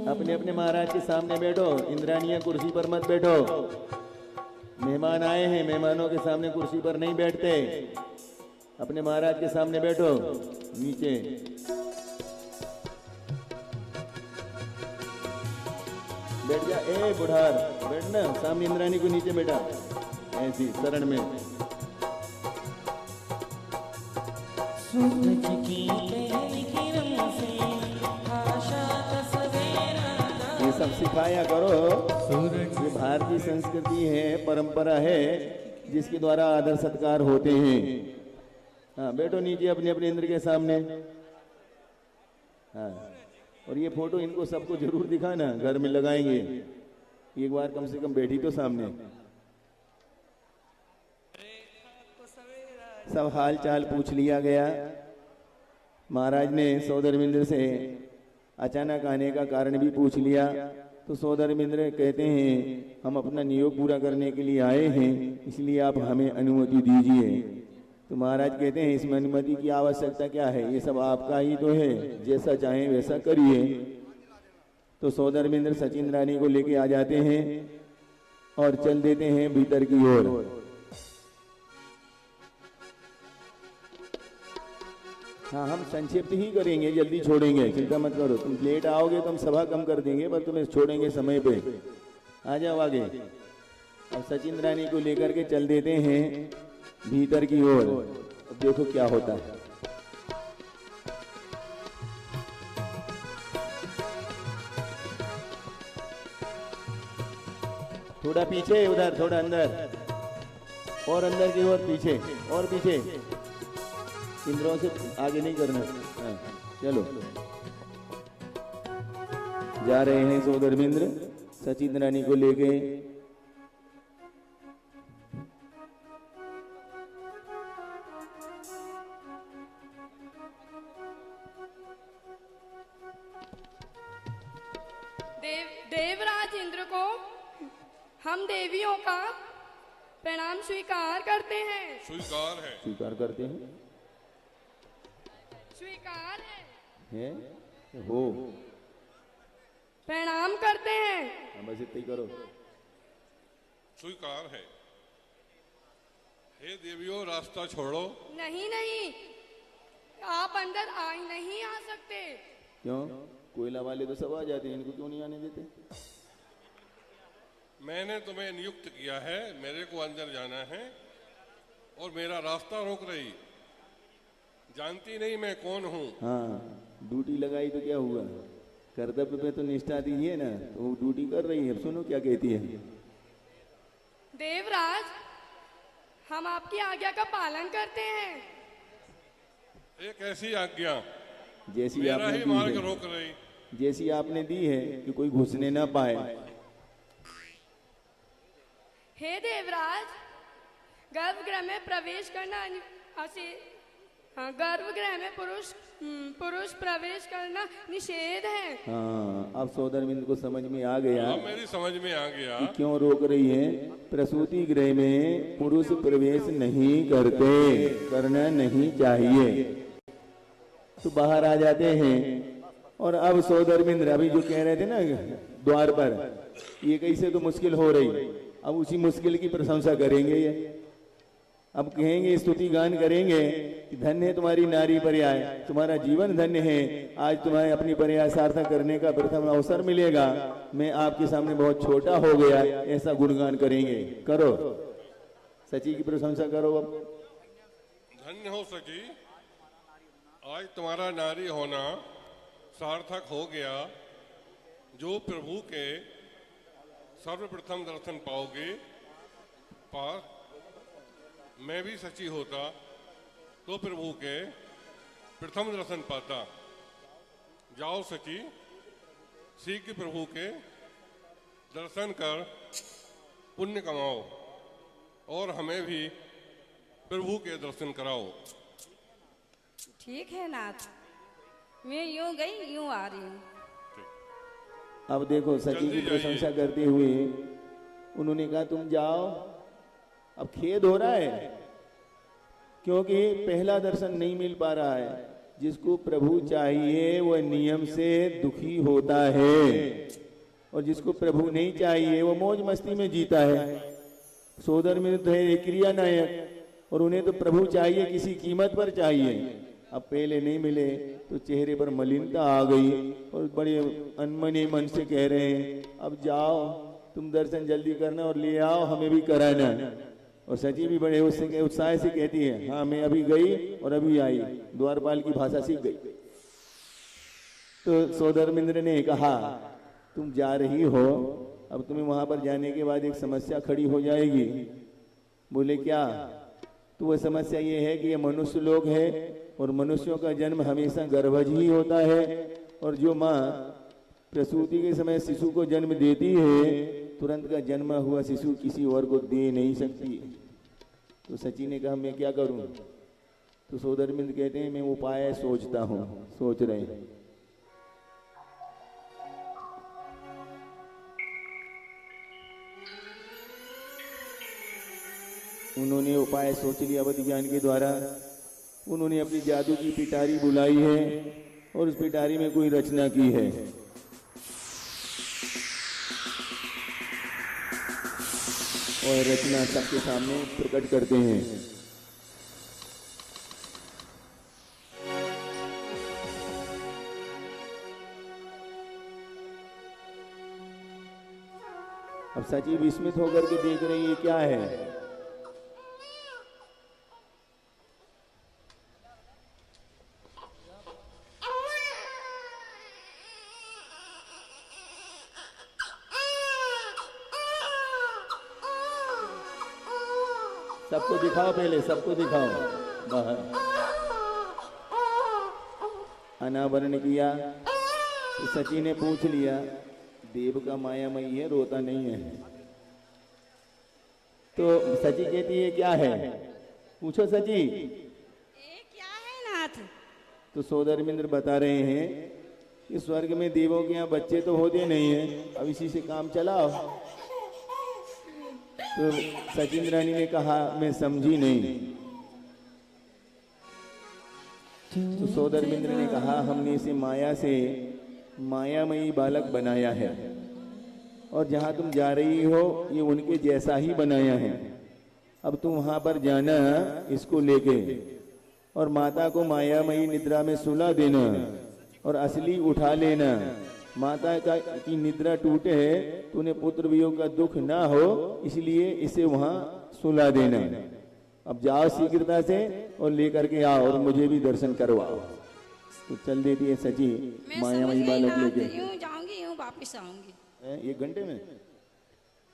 अपने अपने महाराज के सामने बैठो। इंद्रानियां कुर्सी पर मत बैठो। मेहमान आए हैं, मेहमानों के सामने कुर्सी पर नहीं बैठते। अपने महाराज के सामने बैठो नीचे। बैठ जा, ए बुढ़ार बैठना, सामने इंद्रानी को नीचे बैठा, ऐसी शरण में। सूरज की पहली किरण से आशा का सवेरा। ये सब सिखाया करो। ये भारतीय संस्कृति है, परंपरा है जिसके द्वारा आदर सत्कार होते हैं। हाँ, बैठो नीचे अपने अपने इंद्र के सामने। हाँ, और ये फोटो इनको सबको जरूर दिखाना, घर में लगाएंगे एक बार, कम से कम बैठी तो सामने। सब हाल चाल पूछ लिया गया। महाराज ने सौधर्मिंद्र से अचानक आने का कारण भी पूछ लिया। तो सौधर्मिंद्र कहते हैं हम अपना नियोग पूरा करने के लिए आए हैं, इसलिए आप हमें अनुमति दीजिए। तो महाराज कहते हैं इसमें अनुमति की आवश्यकता क्या है, ये सब आपका ही तो है, जैसा चाहें वैसा करिए। तो सौधर्मिंद्र सचिंद्रानी को लेके आ जाते हैं और चल देते हैं भीतर की ओर। हाँ, हम संक्षिप्त ही करेंगे, जल्दी छोड़ेंगे, चिंता मत करो। तुम लेट आओगे तो हम सभा कम कर देंगे, पर तुम्हें छोड़ेंगे समय पे। आ जाओ आगे। अब सचिन रानी को लेकर के चल देते हैं भीतर की ओर। अब देखो क्या होता है। थोड़ा पीछे, उधर थोड़ा अंदर, और अंदर की ओर, पीछे और पीछे। इंद्रों से आगे नहीं करना। हाँ, चलो। जा रहे हैं सोदरमिंद्र सचिन रानी को लेके। देवराज इंद्र को हम देवियों का प्रणाम स्वीकार करते हैं। स्वीकार है। स्वीकार करते हैं। स्वीकार है। हो। प्रणाम करते हैं। बस इतना ही करो। स्वीकार है। हे देवियों, रास्ता छोड़ो। नहीं नहीं, आप अंदर नहीं आ सकते। क्यों? कोयला वाले तो सब आ जाते हैं, इनको क्यों नहीं आने देते? मैंने तुम्हें नियुक्त किया है, मेरे को अंदर जाना है और मेरा रास्ता रोक रही। जानती नहीं मैं कौन हूँ। हाँ, ड्यूटी लगाई तो क्या हुआ? कर्तव्य पे तो निष्ठा दीजिए ना। तो वो ड्यूटी कर रही है। अब सुनो क्या कहती है। देवराज, हम आपकी आज्ञा का पालन करते हैं। एक ऐसी आज्ञा जैसी मेरा आपने ही दी मार्ग है, रोक रही। जैसी आपने दी है कि कोई घुसने ना पाए। हे देवराज, गर्भगृह में प्रवेश करना गर्भगृह में पुरुष प्रवेश करना निषेध है। हाँ, अब सोदरमिंद को समझ में आ गया। मेरी समझ में आ गया कि क्यों रोक रही है। प्रसूति गृह में पुरुष प्रवेश नहीं करते, करना नहीं चाहिए, तो बाहर आ जाते हैं। और अब सोदरमिंद्र अभी जो कह रहे थे ना द्वार पर, ये कैसे तो मुश्किल हो रही। अब उसी मुश्किल की प्रशंसा करेंगे ये। अब कहेंगे, स्तुति गान करेंगे कि धन्य है तुम्हारी नारी पर्याय, तुम्हारा जीवन धन्य है। आज तुम्हें अपनी पर्याय सार्थक करने का प्रथम अवसर मिलेगा। मैं आपके सामने बहुत छोटा हो गया, ऐसा गुणगान करेंगे। करो, सची की प्रशंसा करो। अब धन्य हो सची, आज तुम्हारा नारी होना सार्थक हो गया। जो प्रभु के सर्वप्रथम दर्शन पाओगे, मैं भी सची होता तो प्रभु के प्रथम दर्शन पाता। जाओ सची, शीघ्र प्रभु के दर्शन कर पुण्य कमाओ और हमें भी प्रभु के दर्शन कराओ। ठीक है नाथ, मैं यूं गई यूं आ रही हूँ। अब देखो सची की प्रशंसा करते हुए उन्होंने कहा तुम जाओ। अब खेद हो रहा है क्योंकि पहला दर्शन नहीं मिल पा रहा है। जिसको प्रभु चाहिए वह नियम से दुखी होता है, और जिसको प्रभु नहीं चाहिए वो मौज मस्ती में जीता है। सोदर में तो है क्रिया नायक, और उन्हें तो प्रभु चाहिए, किसी कीमत पर चाहिए। अब पहले नहीं मिले तो चेहरे पर मलिनता आ गई और बड़े अनमने मन से कह रहे हैं अब जाओ तुम दर्शन जल्दी करना और ले आओ, हमें भी कराना। और सची भी बड़े उत्साह से कहती है हाँ मैं अभी गई और अभी आई, द्वारपाल की भाषा सीख गई। तो सोदरमिंद्र ने कहा तुम जा रही हो, अब तुम्हें वहां पर जाने के बाद एक समस्या खड़ी हो जाएगी। बोले क्या? तो वह समस्या ये है कि ये मनुष्य लोग है और मनुष्यों का जन्म हमेशा गर्भज ही होता है, और जो माँ प्रसूति के समय शिशु को जन्म देती है तुरंत का जन्मा हुआ शिशु किसी और को दे नहीं सकती। तो सची ने कहा मैं क्या करूं? तो सोदरमिंद कहते हैं मैं उपाय सोचता हूं। सोच रहे हैं। उन्होंने उपाय सोच लिया अवध ज्ञान के द्वारा। उन्होंने अपनी जादू की पिटारी बुलाई है और उस पिटारी में कोई रचना की है। और रचना सबके सामने प्रकट करते हैं। अब सची विस्मित होकर के देख रही है क्या है। सबको दिखाओ, पहले सबको दिखाओ। बाहर अनावरण किया तो सची ने पूछ लिया, देव का मायामयी है, रोता नहीं है। तो सची कहती है क्या है, पूछो सची। क्या है नाथ? तो सोदरमिंद्र बता रहे हैं कि स्वर्ग में देवों के यहाँ बच्चे तो होते नहीं हैं, अब इसी से काम चलाओ। तो सचिंद्रानी ने कहा मैं समझी नहीं। तो सोदरमिंद्र ने कहा हमने इसे माया से मायामयी बालक बनाया है, और जहाँ तुम जा रही हो ये उनके जैसा ही बनाया है। अब तुम वहां पर जाना इसको लेके, और माता को मायामयी निद्रा में सुला देना और असली उठा लेना। माता का की निद्रा टूटे तो उन्हें पुत्र वियोग का दुख ना हो, इसलिए इसे वहां सुला देना। अब जाओ शीघ्रता से और लेकर के आओ और मुझे भी दर्शन करवाओ। तो चल देती है सची मायामयी बालक लेके। यूं जाऊंगी यूं वापस आऊंगी। 1 घंटे में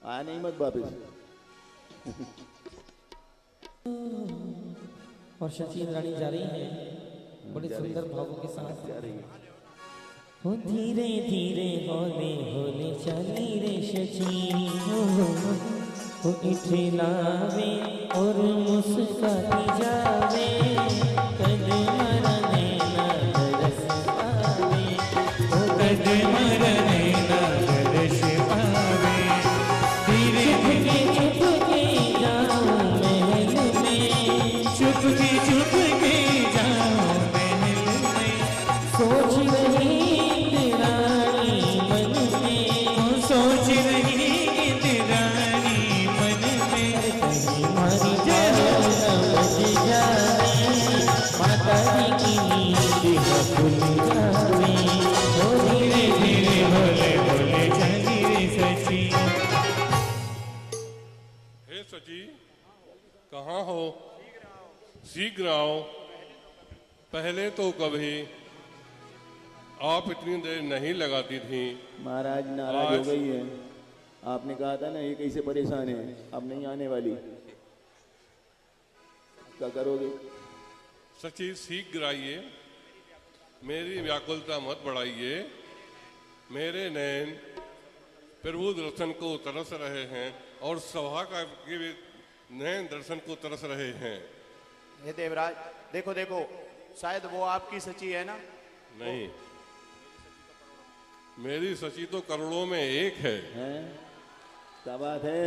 आ नहीं मत वापस। और शची रानी जा रही है बड़े सुंदर भावों के साथ जा रही है। हो धीरे धीरे होले होले चली रे शची, हो इठलावे और मुस्काती जावे, कद मरने ना तरस पावे, हो कद मरने ना तरस पावे। धीरे धीरे चुप के जाऊं महल में, चुप के जाऊं महल में, सोच रही रानी मन में, सोच रही रानी मन में, हमारी जान बच जाए, माता की नींद खुल जाए, हो धीरे धीरे होले होले चली रे सची। हे सची, कहाँ हो? शीघ्र आओ। पहले तो कभी आप इतनी देर नहीं लगाती थी। महाराज नाराज हो गई है। आपने कहा था ना ये कैसे परेशान है, अब नहीं आने वाली, क्या करोगे? सची शीघ्र आइए, मेरी व्याकुलता मत बढ़ाइए। मेरे नैन प्रभु दर्शन को तरस रहे हैं और सभा का के भी नैन दर्शन को तरस रहे हैं। हे देवराज, देखो देखो, शायद वो आपकी सची है ना? नहीं, मेरी सची तो करोड़ों में एक है। क्या बात है?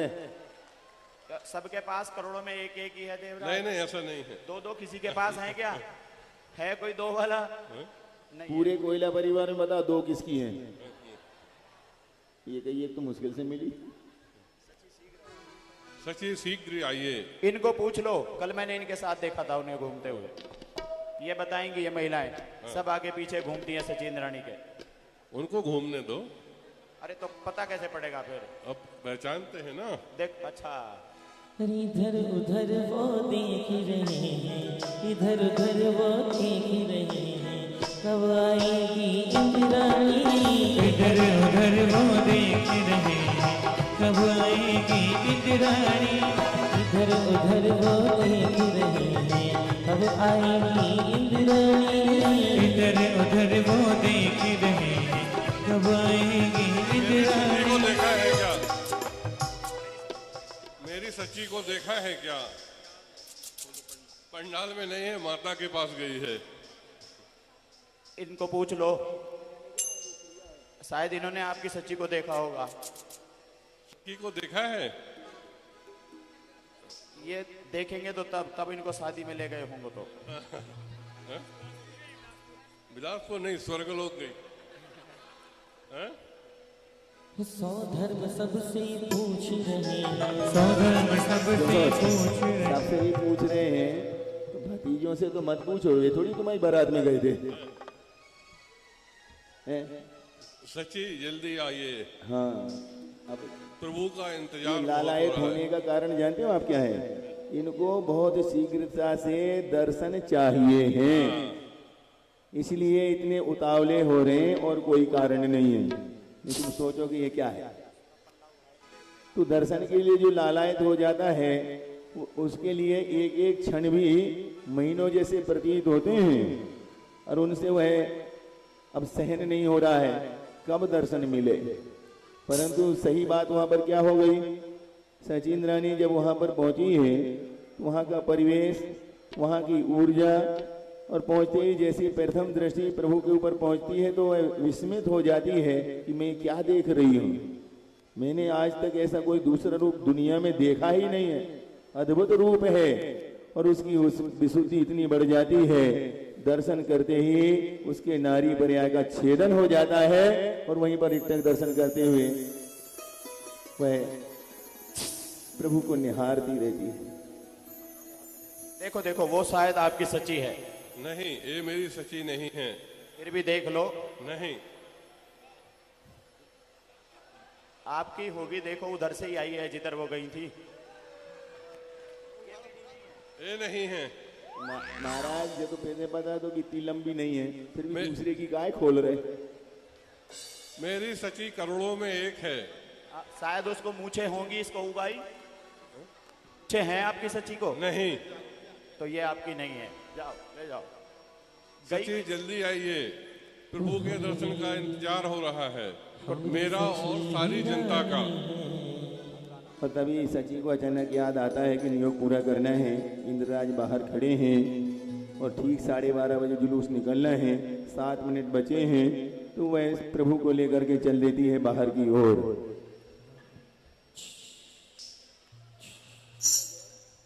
सबके पास करोड़ों में एक एक ही है देवराज? नहीं नहीं, ऐसा नहीं है। दो किसी के पास है क्या? है कोई 2 वाला? नहीं। पूरे कोयला परिवार में बताओ 2 किसकी हैं? ये कही एक तो मुश्किल से मिली। सची शीघ्र आइए। इनको पूछ लो, कल मैंने इनके साथ देखा था उन्हें घूमते हुए। ये बताएंगी ये महिलाएं सब आगे पीछे घूमती हैं सचिन रानी के। उनको घूमने दो। अरे तो पता कैसे पड़ेगा फिर? अब पहचानते हैं ना। देख, अच्छा इधर उधर वो देख रहे हैं, इधर उधर वो देख रहे हैं, कब आएगी इंद्राणी? इधर उधर वो देख रहे हैं, कब आएगी इंद्राणी? इधर उधर वो देख रहे हैं, कब आएगी इंद्राणी? इधर उधर वो देख रहे हैं, कब आएगी इंद्राणी? को देखा है क्या? मेरी सच्ची को देखा है क्या? पंडाल में नहीं है, माता के पास गई है। इनको पूछ लो, शायद इन्होंने आपकी सच्ची को देखा होगा। सच्ची को देखा है? ये देखेंगे तो तब इनको शादी में ले गए होंगे तो। बिलासपुर नहीं, स्वर्गलोक गई। सौ धर्म सबसे पूछ रहे हैं, सौ धर्म सबसे पूछ रहे हैं, सबसे भी पूछ रहे हैं, तो भतीजों से तो मत पूछो, ये थोड़ी तुम्हारी बारात में गए थे। सच्ची जल्दी आइए। हाँ, प्रभु का इंतजार लालायत बहुत हो रहा होने है। का कारण जानते हो आप क्या है? इनको बहुत शीघ्रता से दर्शन चाहिए हैं, इसलिए इतने उतावले हो रहे हैं और कोई कारण नहीं है। तुम सोचो कि ये क्या है, तो दर्शन के लिए जो लालायत हो जाता है उसके लिए एक एक क्षण भी महीनों जैसे प्रतीत होते हैं और उनसे वह अब सहन नहीं हो रहा है कब दर्शन मिले। परंतु सही बात वहां पर क्या हो गई, सचिन रानी जब वहां पर पहुंची है तो वहां का परिवेश, वहां की ऊर्जा और पहुंचते ही जैसी प्रथम दृष्टि प्रभु के ऊपर पहुंचती है तो वह विस्मित हो जाती है कि मैं क्या देख रही हूँ। मैंने आज तक ऐसा कोई दूसरा रूप दुनिया में देखा ही नहीं है, अद्भुत रूप है। और उसकी विशुद्धि इतनी बढ़ जाती है, दर्शन करते ही उसके नारी पर्याय का छेदन हो जाता है और वहीं पर एकटक दर्शन करते हुए वह प्रभु को निहारती रहती है। देखो देखो वो शायद आपकी सच्ची है। नहीं, ये मेरी सच्ची नहीं है। फिर भी देख लो। नहीं, आपकी होगी, देखो उधर से ही आई है जिधर वो गई थी। ये नहीं है महाराज जब तो पहले पता तो कितनी लंबी नहीं है, फिर भी दूसरे की गाय खोल रहे। मेरी सच्ची करोड़ों में एक है। शायद उसको मूछे होंगी, इसको उगाई मूछे हैं आपकी सच्ची को? नहीं, तो ये आपकी नहीं है। जाओ ले जाओ। सच्ची जल्दी आइए, प्रभु के दर्शन का इंतजार हो रहा है, मेरा और सारी जनता का। और तभी सची को अचानक याद आता है कि नियोग पूरा करना है। इंद्रराज बाहर खड़े हैं और ठीक 12:30 बजे जुलूस निकलना है, 7 मिनट बचे हैं, तो वह प्रभु को लेकर के चल देती है बाहर की ओर।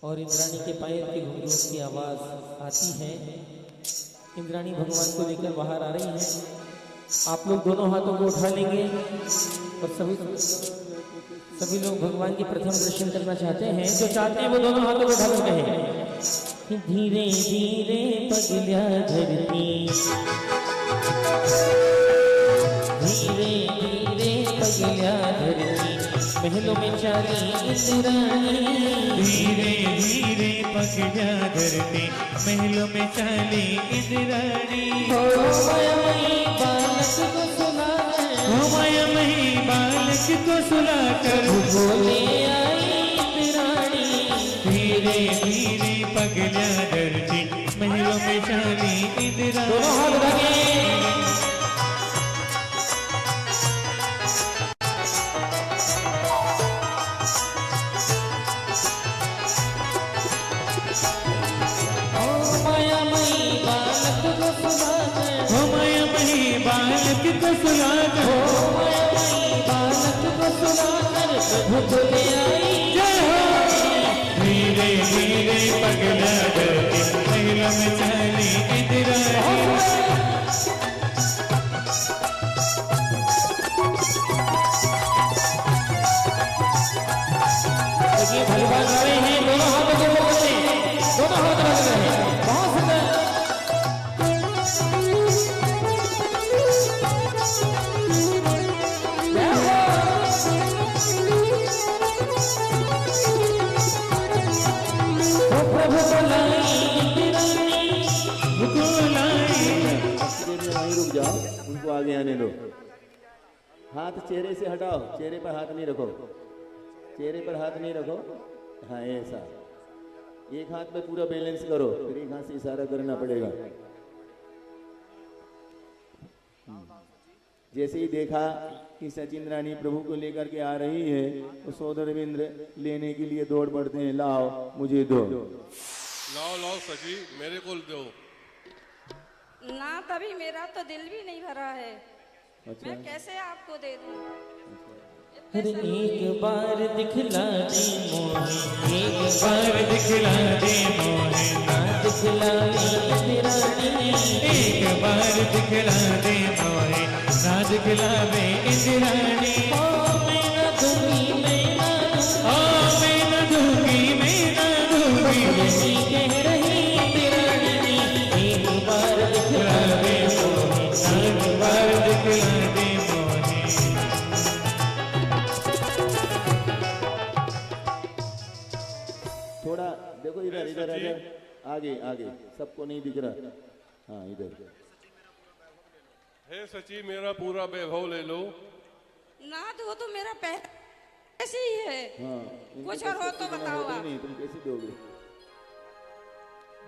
और इंद्राणी के पायल की घुंघरू की आवाज आती है। इंद्राणी भगवान को लेकर बाहर आ रही है। आप लोग दोनों हाथों को उठा लेंगे और सभी लोग भगवान की प्रथम दर्शन करना चाहते हैं। जो चाहते हैं वो दोनों हाथों को उठा कर कहें, धीरे धीरे पगल्या धरती, धीरे धीरे पगल्या धरती, महलों में चाली इंद्राणी, धीरे धीरे पगल्या धरती, महलों में चाली इंद्राणी। हो मायामयी बालक को सुलाकर, हो मायामयी बालक को सुलाकर, बोले आई इंद्राणी, धीरे धीरे पगल्या धरती, महलों में चाली इंद्राणी। दोनों हाथ उठाइए। बालक को सुलाकर, हो मायामयी बालक को सुलाकर, प्रभु ले आई जय हो। धीरे धीरे पगल्या धरती, महलों में चाली इंद्राणी। ये भगवान आ रहे हैं, दोनों हाथों को पकड़े, दोनों हाथ रख रहे हैं। बहुत सुंदर। वहीं रुक जाओ, उनको आगे आने दो। हाथ चेहरे से हटाओ, चेहरे पर हाथ नहीं रखो, चेहरे पर हाथ नहीं रखो। हाँ ऐसा, एक हाथ में पूरा बैलेंस करो, फिर एक हाथ से इशारा करना पड़ेगा। जैसे ही देखा कि सचिन रानी प्रभु को लेकर के आ रही है तो सौदरविंद्र लेने के लिए दौड़ पड़ते हैं। लाओ मुझे दो। लाओ लाओ सची, मेरे को दो। ना तभी मेरा तो दिल भी नहीं भरा है। अच्छा। मैं कैसे आपको दे दूं? अरे एक बार दिखला दे मोहे, एक बार दिखला दे मोहे, ना दिखलावे इंद्राणी, एक बार दिखला दे मोहे, ना दिखलावे इंद्राणी। ओ मैं न दूंगी, मैं न दूंगी, ओ मैं न दूंगी, मैं न दूंगी, यही कह रही इंद्राणी। एक बार दिखला दे मोहे, एक बार दिखला दे मोहे। इधर सची। इधर आगे आगे, सबको नहीं दिख रहा। हाँ इधर। हे सची, मेरा पूरा वैभव ले लो। नाथ वो तो मेरा ऐसे ही है। हाँ, कुछ और हो तो बताओ आप। नहीं, तुम कैसे दोगे?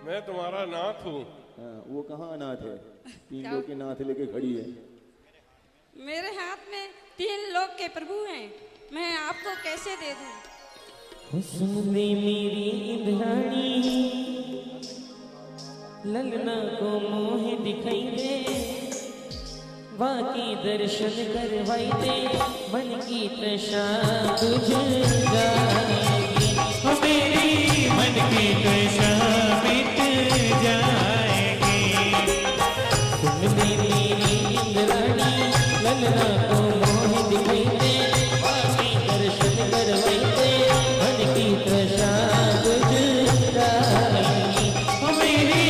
मैं तुम्हारा नाथ हूँ। हाँ, वो कहाँ अनाथ है? 3 लोग के नाथ लेके खड़ी है। मेरे हाथ में 3 लोग के प्रभु हैं, मैं आपको कैसे दे दूं? हुस्न दे मेरी इंद्राणी, ललना को मोह दिखाई दे, बाकी दर्शन करवाई दे, मन की तृषा बुझ जाएगी। ओ मेरी मन की तृषा मिट जाएगी। सुन ले मेरी इंद्राणी, ललना को मोह दिखाई दे, बाकी दर्शन करवाई दे, मन की तृषा बुझ जाएगी। ओ मेरी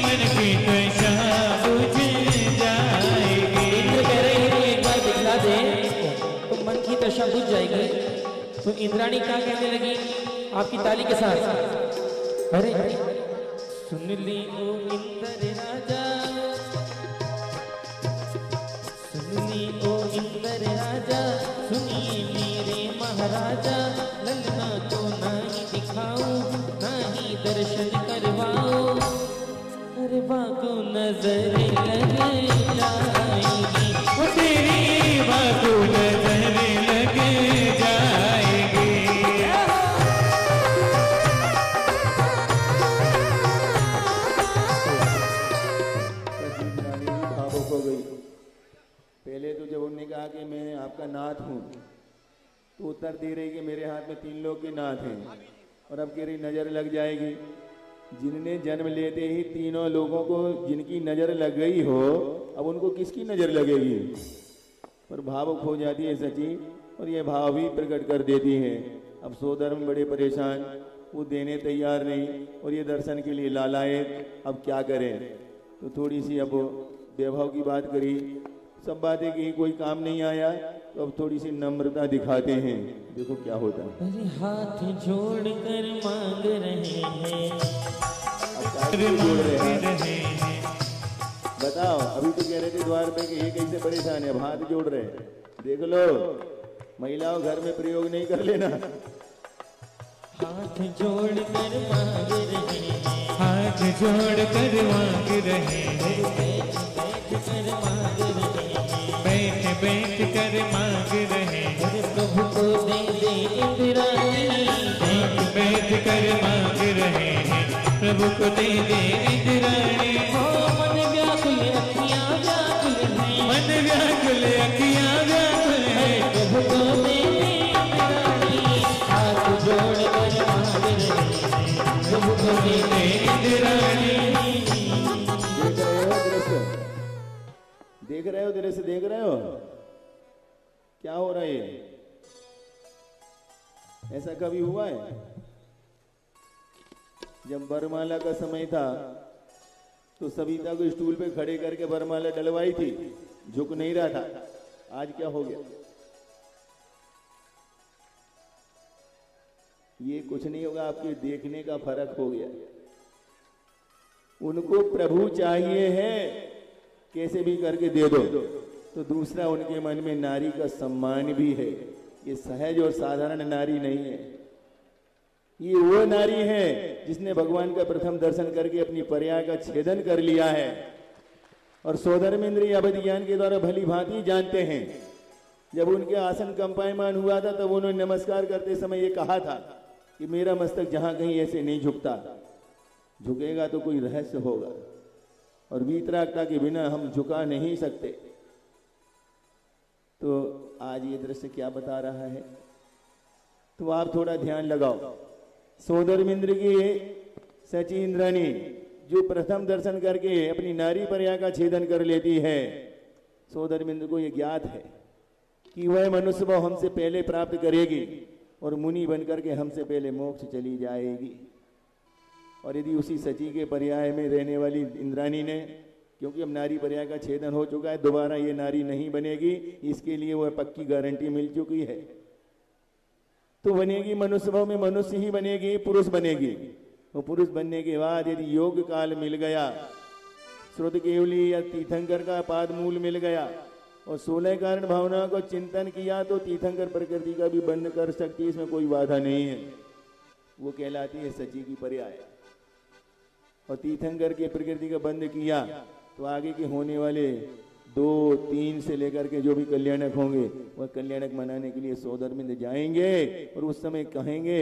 मन की तृषा बुझ जाएगी। इंद्र कह रहे हैं एक बार दिखला दे तो मन की तृषा बुझ जाएगी। तो इंद्राणी क्या कहने लगी आपकी ताली के साथ? अरे सुन ली ओ इंद्र राजा, सुन ली ओ इंद्र राजा, सुनिए मेरे महाराजा, ललना को नहीं दिखाओ, नहीं दर्शन करवाओ, अरे बाको नजर लग जाएगी। वो तेरी बातों नजर लग जाएगी। भावुक हो गई। पहले तो जब उन्होंने कहा कि मैं आपका नाथ हूँ, तो उत्तर दे रही कि मेरे हाथ में 3 लोग के नाथ हैं, और अब कह रही नजर लग जाएगी। जिनने जन्म लेते ही तीनों लोगों को जिनकी नजर लग गई हो, अब उनको किसकी नजर लगेगी? पर भावुक हो जाती है सची, और ये भाव भी प्रकट कर देती है। अब सोधर्म बड़े परेशान, वो देने तैयार नहीं, और ये दर्शन के लिए लालायत। अब क्या करें? तो थोड़ी सी अब वैभव की बात करी, सब बातें की, कोई काम नहीं आया, तो अब थोड़ी सी नम्रता दिखाते हैं। देखो क्या होता है। अरे हाथ जोड़ कर मांग रहे हैं, जोड़ रहे हैं। बताओ, अभी तो कह रहे थे द्वार पे कि ये कैसे परेशान है, अब हाथ जोड़ रहे हैं। देख लो, महिलाओं घर में प्रयोग नहीं कर लेना। हाथ जोड़ कर मांग रहे हैं, हाथ जोड़ कर मांग रहे हैं, बैठ कर मांग रहे हैं, बैठ बैठ कर मांग रहे हैं। अरे प्रभु को दे दे इंद्राणी, बैठ बैठ कर मांग रहे हैं, प्रभु को दे दे इंद्राणी। हो मन व्याकुल अखियाँ व्याकुल हैं, मन व्याकुल अखियाँ व्याकुल है, प्रभु को दे दे इंद्राणी, हाथ जोड़ कर मांग रहे हैं, प्रभु को दे दे इंद्राणी। देख रहे हो दृश्य, देख रहे हो क्या हो रहा है? ऐसा कभी हुआ है? जब वरमाला का समय था तो सविता को स्टूल पे खड़े करके वरमाला डलवाई थी, झुक नहीं रहा था। आज क्या हो गया? ये कुछ नहीं होगा, आपके देखने का फर्क हो गया। उनको प्रभु चाहिए है, कैसे भी करके दे दो। तो दूसरा, उनके मन में नारी का सम्मान भी है। ये सहज और साधारण नारी नहीं है, ये वो नारी है जिसने भगवान का प्रथम दर्शन करके अपनी पर्याय का छेदन कर लिया है। और सोधर्मेंद्र ये अवध ज्ञान के द्वारा भली भांति जानते हैं। जब उनके आसन कंपायमान हुआ था तब उन्होंने नमस्कार करते समय ये कहा था कि मेरा मस्तक जहां कहीं ऐसे नहीं झुकता, झुकेगा तो कोई रहस्य होगा, और वीतरागता के बिना हम झुका नहीं सकते। तो आज ये दृश्य क्या बता रहा है? तो आप थोड़ा ध्यान लगाओ। सोधर्मेंद्र की सची इंद्राणी जो प्रथम दर्शन करके अपनी नारी पर्या का छेदन कर लेती है, सोधर्मेंद्र को यह ज्ञात है कि वह मनुष्य भाव हमसे पहले प्राप्त करेगी और मुनि बनकर के हमसे पहले मोक्ष चली जाएगी। और यदि उसी सची के पर्याय में रहने वाली इंद्राणी ने, क्योंकि अब नारी पर्याय का छेदन हो चुका है, दोबारा ये नारी नहीं बनेगी, इसके लिए वह पक्की गारंटी मिल चुकी है, तो बनेगी मनुष्य भाव में मनुष्य ही बनेगी, पुरुष बनेगी। वो पुरुष बनने के बाद यदि योग काल मिल गया, श्रुत केवली या तीर्थंकर का पाद मूल मिल गया और 16 कारण भावना को चिंतन किया तो तीर्थंकर प्रकृति का भी बंद कर सकती है, इसमें कोई बाधा नहीं है। वो कहलाती है सची की पर्याय। और तीर्थंकर के प्रकृति का बंद किया तो आगे के होने वाले 2, 3 से लेकर के जो भी कल्याणक होंगे वह कल्याणक मनाने के लिए सौधर्मिंद जाएंगे और उस समय कहेंगे,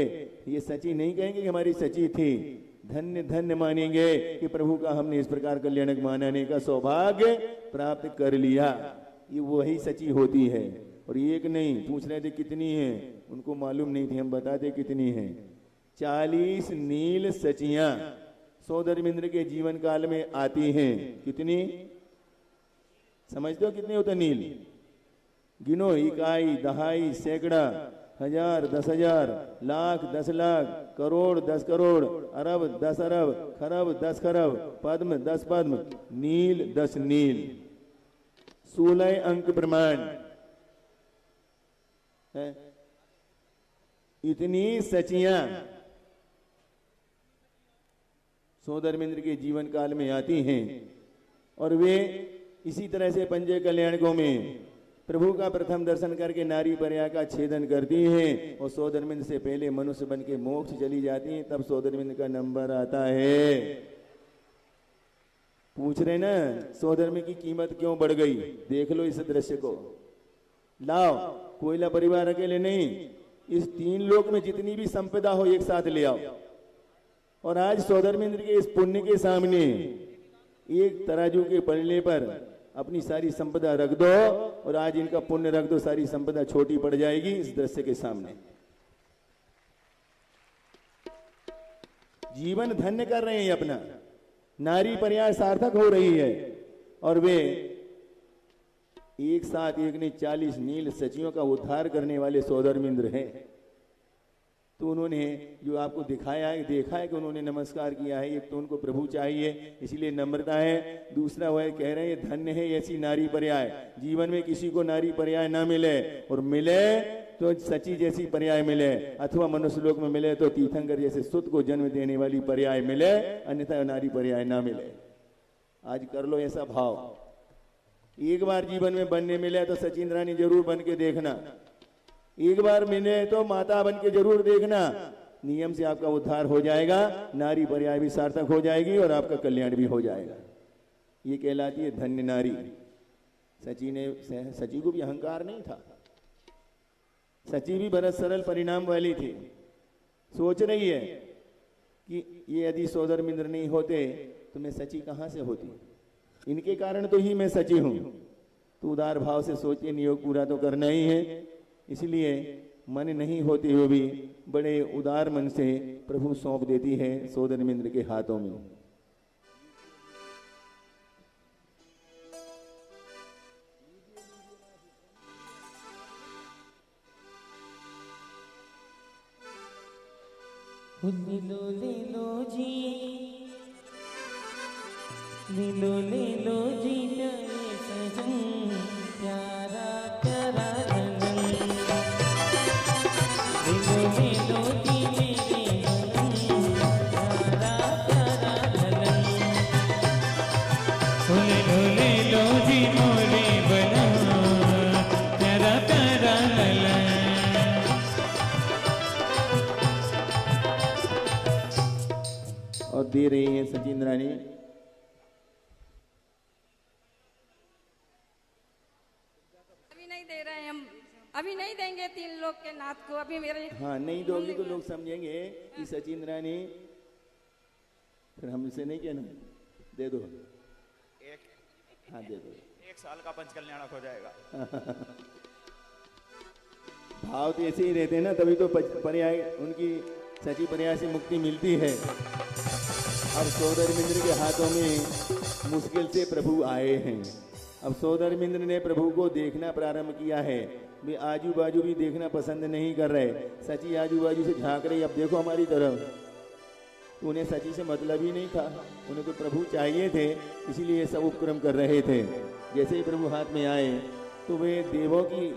ये सची नहीं कहेंगे कि हमारी सची थी, धन्य धन्य मानेंगे कि प्रभु का हमने इस प्रकार कल्याणक मानने का सौभाग्य प्राप्त कर लिया। ये वही सची होती है। और एक नहीं, पूछ रहे थे कितनी है, उनको मालूम नहीं थी, हम बताते कितनी है। 40 नील सचियां सौधर्मिंद्र के जीवन काल में आती हैं। कितनी समझते हो? कितने होते नील? गिनो, इकाई, दहाई, सैकड़ा, हजार, 10,000, लाख, 10 लाख, करोड़, 10 करोड़, अरब, 10 अरब, खरब, 10 खरब, पद्म, 10 पद्म, नील, 10 नील, 16 अंक प्रमाण है। इतनी सचियां सौधर्मेंद्र के जीवन काल में आती हैं और वे इसी तरह से पंच कल्याणकों में प्रभु का प्रथम दर्शन करके नारी पर्याय का छेदन करती हैं और सौधर्मेंद्र से पहले मनुष्य बन के मोक्ष चली जाती हैं, तब सौधर्मेंद्र का नंबर आता है। पूछ रहे ना सौधर्म की कीमत क्यों बढ़ गई? देख लो इस दृश्य को। लाओ, कोयला परिवार अकेले नहीं, इस 3 लोक में जितनी भी संपदा हो एक साथ ले आओ और आज सौधर्मेंद्र के इस पुण्य के सामने एक तराजू के पलड़े पर अपनी सारी संपदा रख दो और आज इनका पुण्य रख दो, सारी संपदा छोटी पड़ जाएगी इस दृश्य के सामने। जीवन धन्य कर रहे हैं अपना, नारी पर्याय सार्थक हो रही है और वे एक साथ एक ने 40 नील सचियों का उद्धार करने वाले सौधर्मेंद्र हैं। तो उन्होंने जो आपको दिखाया है, देखा है कि उन्होंने नमस्कार किया है। एक तो उनको प्रभु चाहिए इसलिए नम्रता है, दूसरा वह कह रहे हैं धन्य है ऐसी नारी पर्याय। जीवन में किसी को नारी पर्याय ना मिले और मिले तो सची जैसी पर्याय मिले, अथवा मनुष्य लोक में मिले तो तीर्थंकर जैसे सुत को जन्म देने वाली पर्याय मिले, अन्यथा नारी पर्याय ना मिले। आज कर लो ऐसा भाव। एक बार जीवन में बनने मिले तो सचिन रानी जरूर बन के देखना, एक बार मिले तो माता बन के जरूर देखना। नियम से आपका उद्धार हो जाएगा, नारी पर्याय भी सार्थक हो जाएगी और आपका कल्याण भी हो जाएगा। ये कहलाती है धन्य नारी। सची को भी अहंकार नहीं था, सची भी बड़ा सरल परिणाम वाली थी। सोच रही है कि ये यदि सौधर्मेंद्र नहीं होते तो मैं सची कहां से होती, इनके कारण तो ही मैं सची हूं। तो उदार भाव से सोचिए, नियोग पूरा तो करना ही है, इसलिए मन नहीं होते हुए भी बड़े उदार मन से प्रभु सौंप देती है सौधर्मेंद्र के हाथों में। ले लो जी, ले लो जी प्यारे सजन, प्यारा प्यारा धन, ले लो जी मेरे धन, प्यारा प्यारा धन, ले लो जी मोरे बना, प्यारा प्यारा ललन। और दे रही हैं सचिन रानी। अभी नहीं दे रहे हैं हम, अभी नहीं देंगे 3 लोग के नाथ को। अभी मेरे हाँ नहीं दोगी तो लोग समझेंगे कि सचिन रानी, फिर हमसे नहीं कहना, दे दो। हाँ दे दो, 1 साल का पंच कल्याणक हो जाएगा। भाव तो ऐसे ही रहते हैं ना, तभी तो पर्याय उनकी सची पर्याय से मुक्ति मिलती है। अब सौधर्मेंद्र के हाथों में मुश्किल से प्रभु आए हैं। अब सौधर्मेंद्र ने प्रभु को देखना प्रारंभ किया है। वे आजू बाजू भी देखना पसंद नहीं कर रहे, सची आजू बाजू से झांक रही, अब देखो हमारी तरफ। उन्हें सची से मतलब ही नहीं था, उन्हें तो प्रभु चाहिए थे, इसीलिए सब उपक्रम कर रहे थे। जैसे ही प्रभु हाथ में आए तो वे देवों की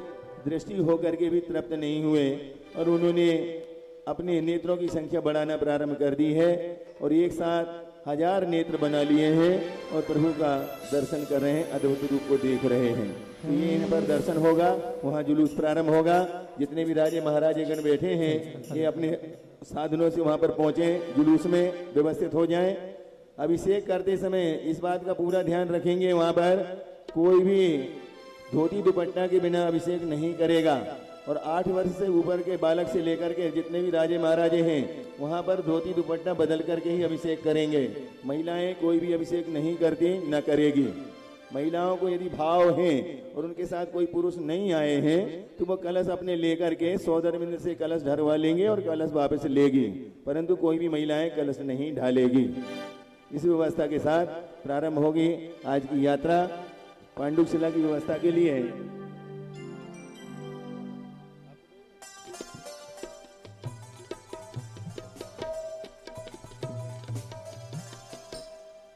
दृष्टि होकर के भी तृप्त नहीं हुए और उन्होंने अपने नेत्रों की संख्या बढ़ाना प्रारंभ कर दी है और एक साथ 1000 नेत्र बना लिए हैं और प्रभु का दर्शन कर रहे हैं, अद्भुत रूप को देख रहे हैं। तो ये इन पर दर्शन होगा, वहाँ जुलूस प्रारंभ होगा। जितने भी राजे महाराजे गण बैठे हैं ये अपने साधनों से वहाँ पर पहुँचे, जुलूस में व्यवस्थित हो जाएं। अभिषेक करते समय इस बात का पूरा ध्यान रखेंगे, वहाँ पर कोई भी धोती दुपट्टा के बिना अभिषेक नहीं करेगा। और 8 वर्ष से ऊपर के बालक से लेकर के जितने भी राजे महाराजे हैं वहाँ पर धोती दुपट्टा बदल करके ही अभिषेक करेंगे। महिलाएं कोई भी अभिषेक नहीं करती, न करेगी। महिलाओं को यदि भाव हैं और उनके साथ कोई पुरुष नहीं आए हैं तो वो कलश अपने लेकर के सौधर्मिंद्र से कलश ढरवा लेंगे और कलश वापस लेगी, परंतु कोई भी महिलाएं कलश नहीं ढालेगी। इस व्यवस्था के साथ प्रारंभ होगी आज की यात्रा। पांडुशिला की व्यवस्था के लिए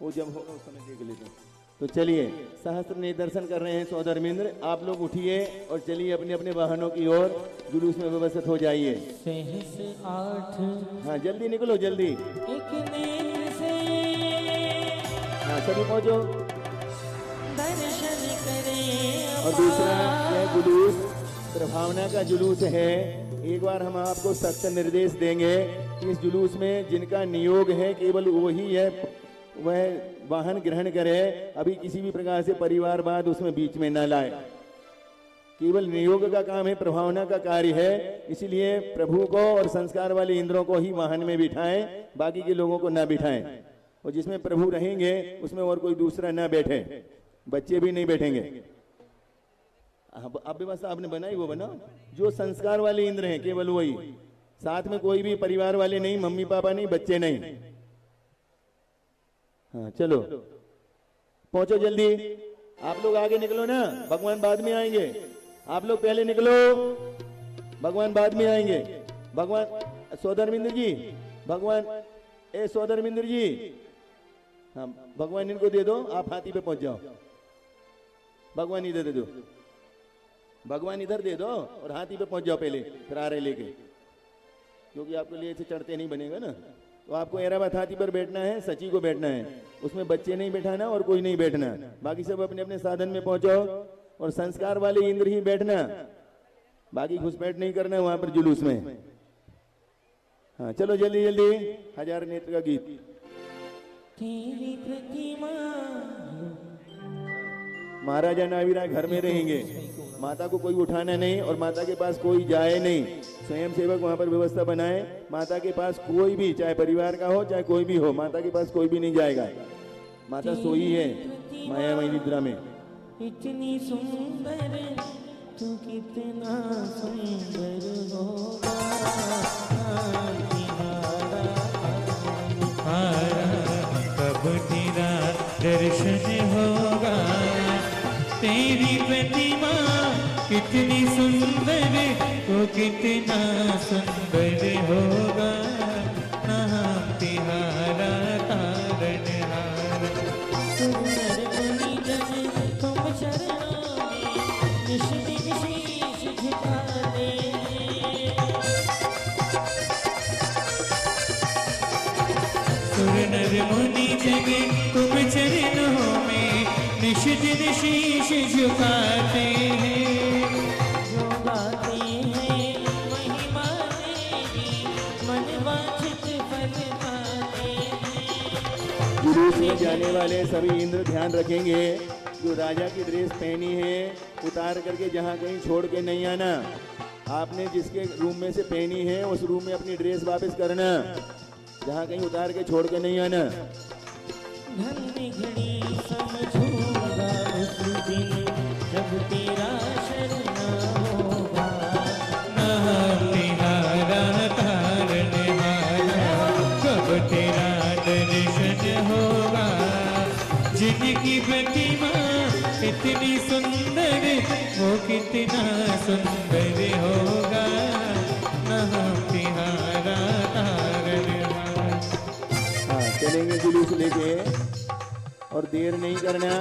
वो जब होगा उस समय देख लेते हैं। तो चलिए, सहस्त्र ने दर्शन कर रहे हैं सौधर्मेंद्र, आप लोग उठिए और चलिए अपने अपने वाहनों की ओर, जुलूस में व्यवस्थित हो जाइए। 8 हाँ जल्दी निकलो, जल्दी। एक नेत्र से हाँ सभी पहुंचो। दर्शन करें और दूसरा यह जुलूस प्रभावना का जुलूस है। एक बार हम आपको सख्त निर्देश देंगे कि इस जुलूस में जिनका नियोग है केवल वही है वह वाहन ग्रहण करे। अभी किसी भी प्रकार से परिवारवाद उसमें बीच में न लाए। केवल नियोग का काम है, प्रभावना का कार्य है, इसलिए प्रभु को और संस्कार वाले इंद्रों को ही वाहन में बिठाएं, बाकी के लोगों को न बिठाएं। और जिसमें प्रभु रहेंगे उसमें और कोई दूसरा न बैठे, बच्चे भी नहीं बैठेंगे। अब व्यवस्था आपने बनाई वो बनाओ, जो संस्कार वाले इंद्र हैं केवल वही, साथ में कोई भी परिवार वाले नहीं, मम्मी पापा नहीं, बच्चे नहीं। हाँ चलो पहुंचो जल्दी, आप लोग आगे निकलो ना, भगवान बाद में आएंगे। आप लोग पहले निकलो, भगवान बाद में आएंगे। भगवान सौधर्मेंद्र जी, भगवान ए सौधर्मेंद्र जी, हाँ भगवान इनको दे दो, आप हाथी पे पहुंच जाओ। भगवान इधर दे दो, भगवान इधर दे दो और हाथी पे पहुंच जाओ पहले, फिर आ रहे लेके, क्योंकि आपके लिए ऐसे चढ़ते नहीं बनेगा ना। तो आपको ऐरावत हाथी पर बैठना है, सची को बैठना है, उसमें बच्चे नहीं बैठाना और कोई नहीं बैठना, बाकी सब अपने अपने साधन में पहुंचो। और संस्कार वाले इंद्र ही बैठना, बाकी घुसपैठ नहीं करना वहां पर जुलूस में। हाँ चलो जल्दी जल्दी, 1000 नेत्र का गीत। तेरी प्रतिमा महाराजा नावीराय घर में रहेंगे, माता को कोई उठाना नहीं और माता के पास कोई जाए नहीं। स्वयं सेवक वहां पर व्यवस्था बनाए, माता के पास कोई भी, चाहे परिवार का हो चाहे कोई भी हो, माता के पास कोई भी नहीं जाएगा। माता सोई है मायामयी निद्रा में। इतनी सुंदर तू कितना सुंदर होगा, कब तेरा दर्शन होगा। तेरी प्रतिमा कितनी सुंदर, वो कितना सुंदर होगा। नाम तिहारा तारनहार। सुंदर मुनि जन तुम चरणों में निश दिन शीश झुका दे। सुर नर मुनि जन तुम चरणों में निश दिन शीश झुकाते हैं। जो गाते हैं महिमा तेरी, मन वांछित फल पाते हैं। जुलूस में जाने वाले सभी इंद्र ध्यान रखेंगे, जो राजा की ड्रेस पहनी है उतार करके जहाँ कहीं छोड़ के नहीं आना। आपने जिसके रूम में से पहनी है उस रूम में अपनी ड्रेस वापस करना, जहाँ कहीं उतार के छोड़ के नहीं आना। धन्य घड़ी समझूंगा उस दिन जब तेरा शरण होगा। नाम तिहारा तारनहारा, कब तेरा दर्शन होगा। जिनकी प्रतिमा इतनी सुंदर, वो कितना सुंदर होगा। नाम तिहारा तारनहारा। हाँ चलेंगे जुलूस लेके और देर नहीं करना।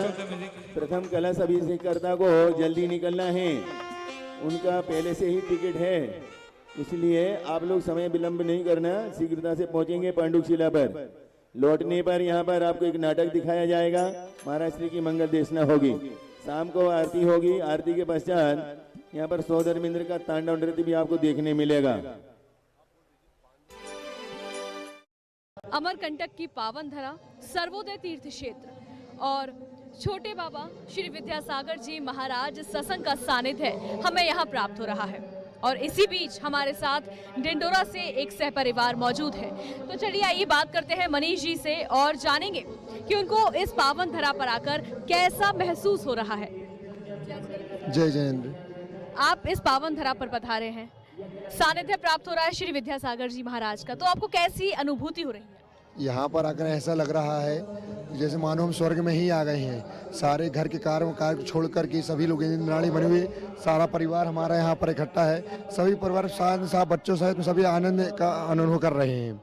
प्रथम कलश अभिषेककर्ता को जल्दी निकलना है, उनका पहले से ही टिकट है। इसलिए आप लोग समय विलंब नहीं करना, शीघ्रता से पहुंचेंगे पांडुक शिला पर। लौटने पर यहाँ पर आपको एक नाटक दिखाया जाएगा, महाराज श्री की मंगल देशना होगी। शाम को आरती होगी, आरती के पश्चात यहाँ पर सौधर्मेंद्र का तांडव नृत्य भी आपको देखने मिलेगा। अमरकंटक की पावन धरा सर्वोदय तीर्थ क्षेत्र और छोटे बाबा श्री विद्यासागर जी महाराज सत्संग का सानिध्य हमें यहाँ प्राप्त हो रहा है। और इसी बीच हमारे साथ डिंडोरा से एक सहपरिवार मौजूद है। तो चलिए आइए बात करते हैं मनीष जी से और जानेंगे कि उनको इस पावन धरा पर आकर कैसा महसूस हो रहा है। जय जयेंद्र। आप इस पावन धरा पर पधारे हैं, सानिध्य प्राप्त हो रहा है श्री विद्यासागर जी महाराज का, तो आपको कैसी अनुभूति हो रही है? यहाँ पर आकर ऐसा लग रहा है जैसे मानो हम स्वर्ग में ही आ गए हैं। सारे घर के कार्य छोड़ कर के सभी लोग इंद्राणी बने हुए, सारा परिवार हमारा यहाँ पर इकट्ठा है। सभी परिवार साथ बच्चों सहित सभी आनंद का अनुभव कर रहे हैं।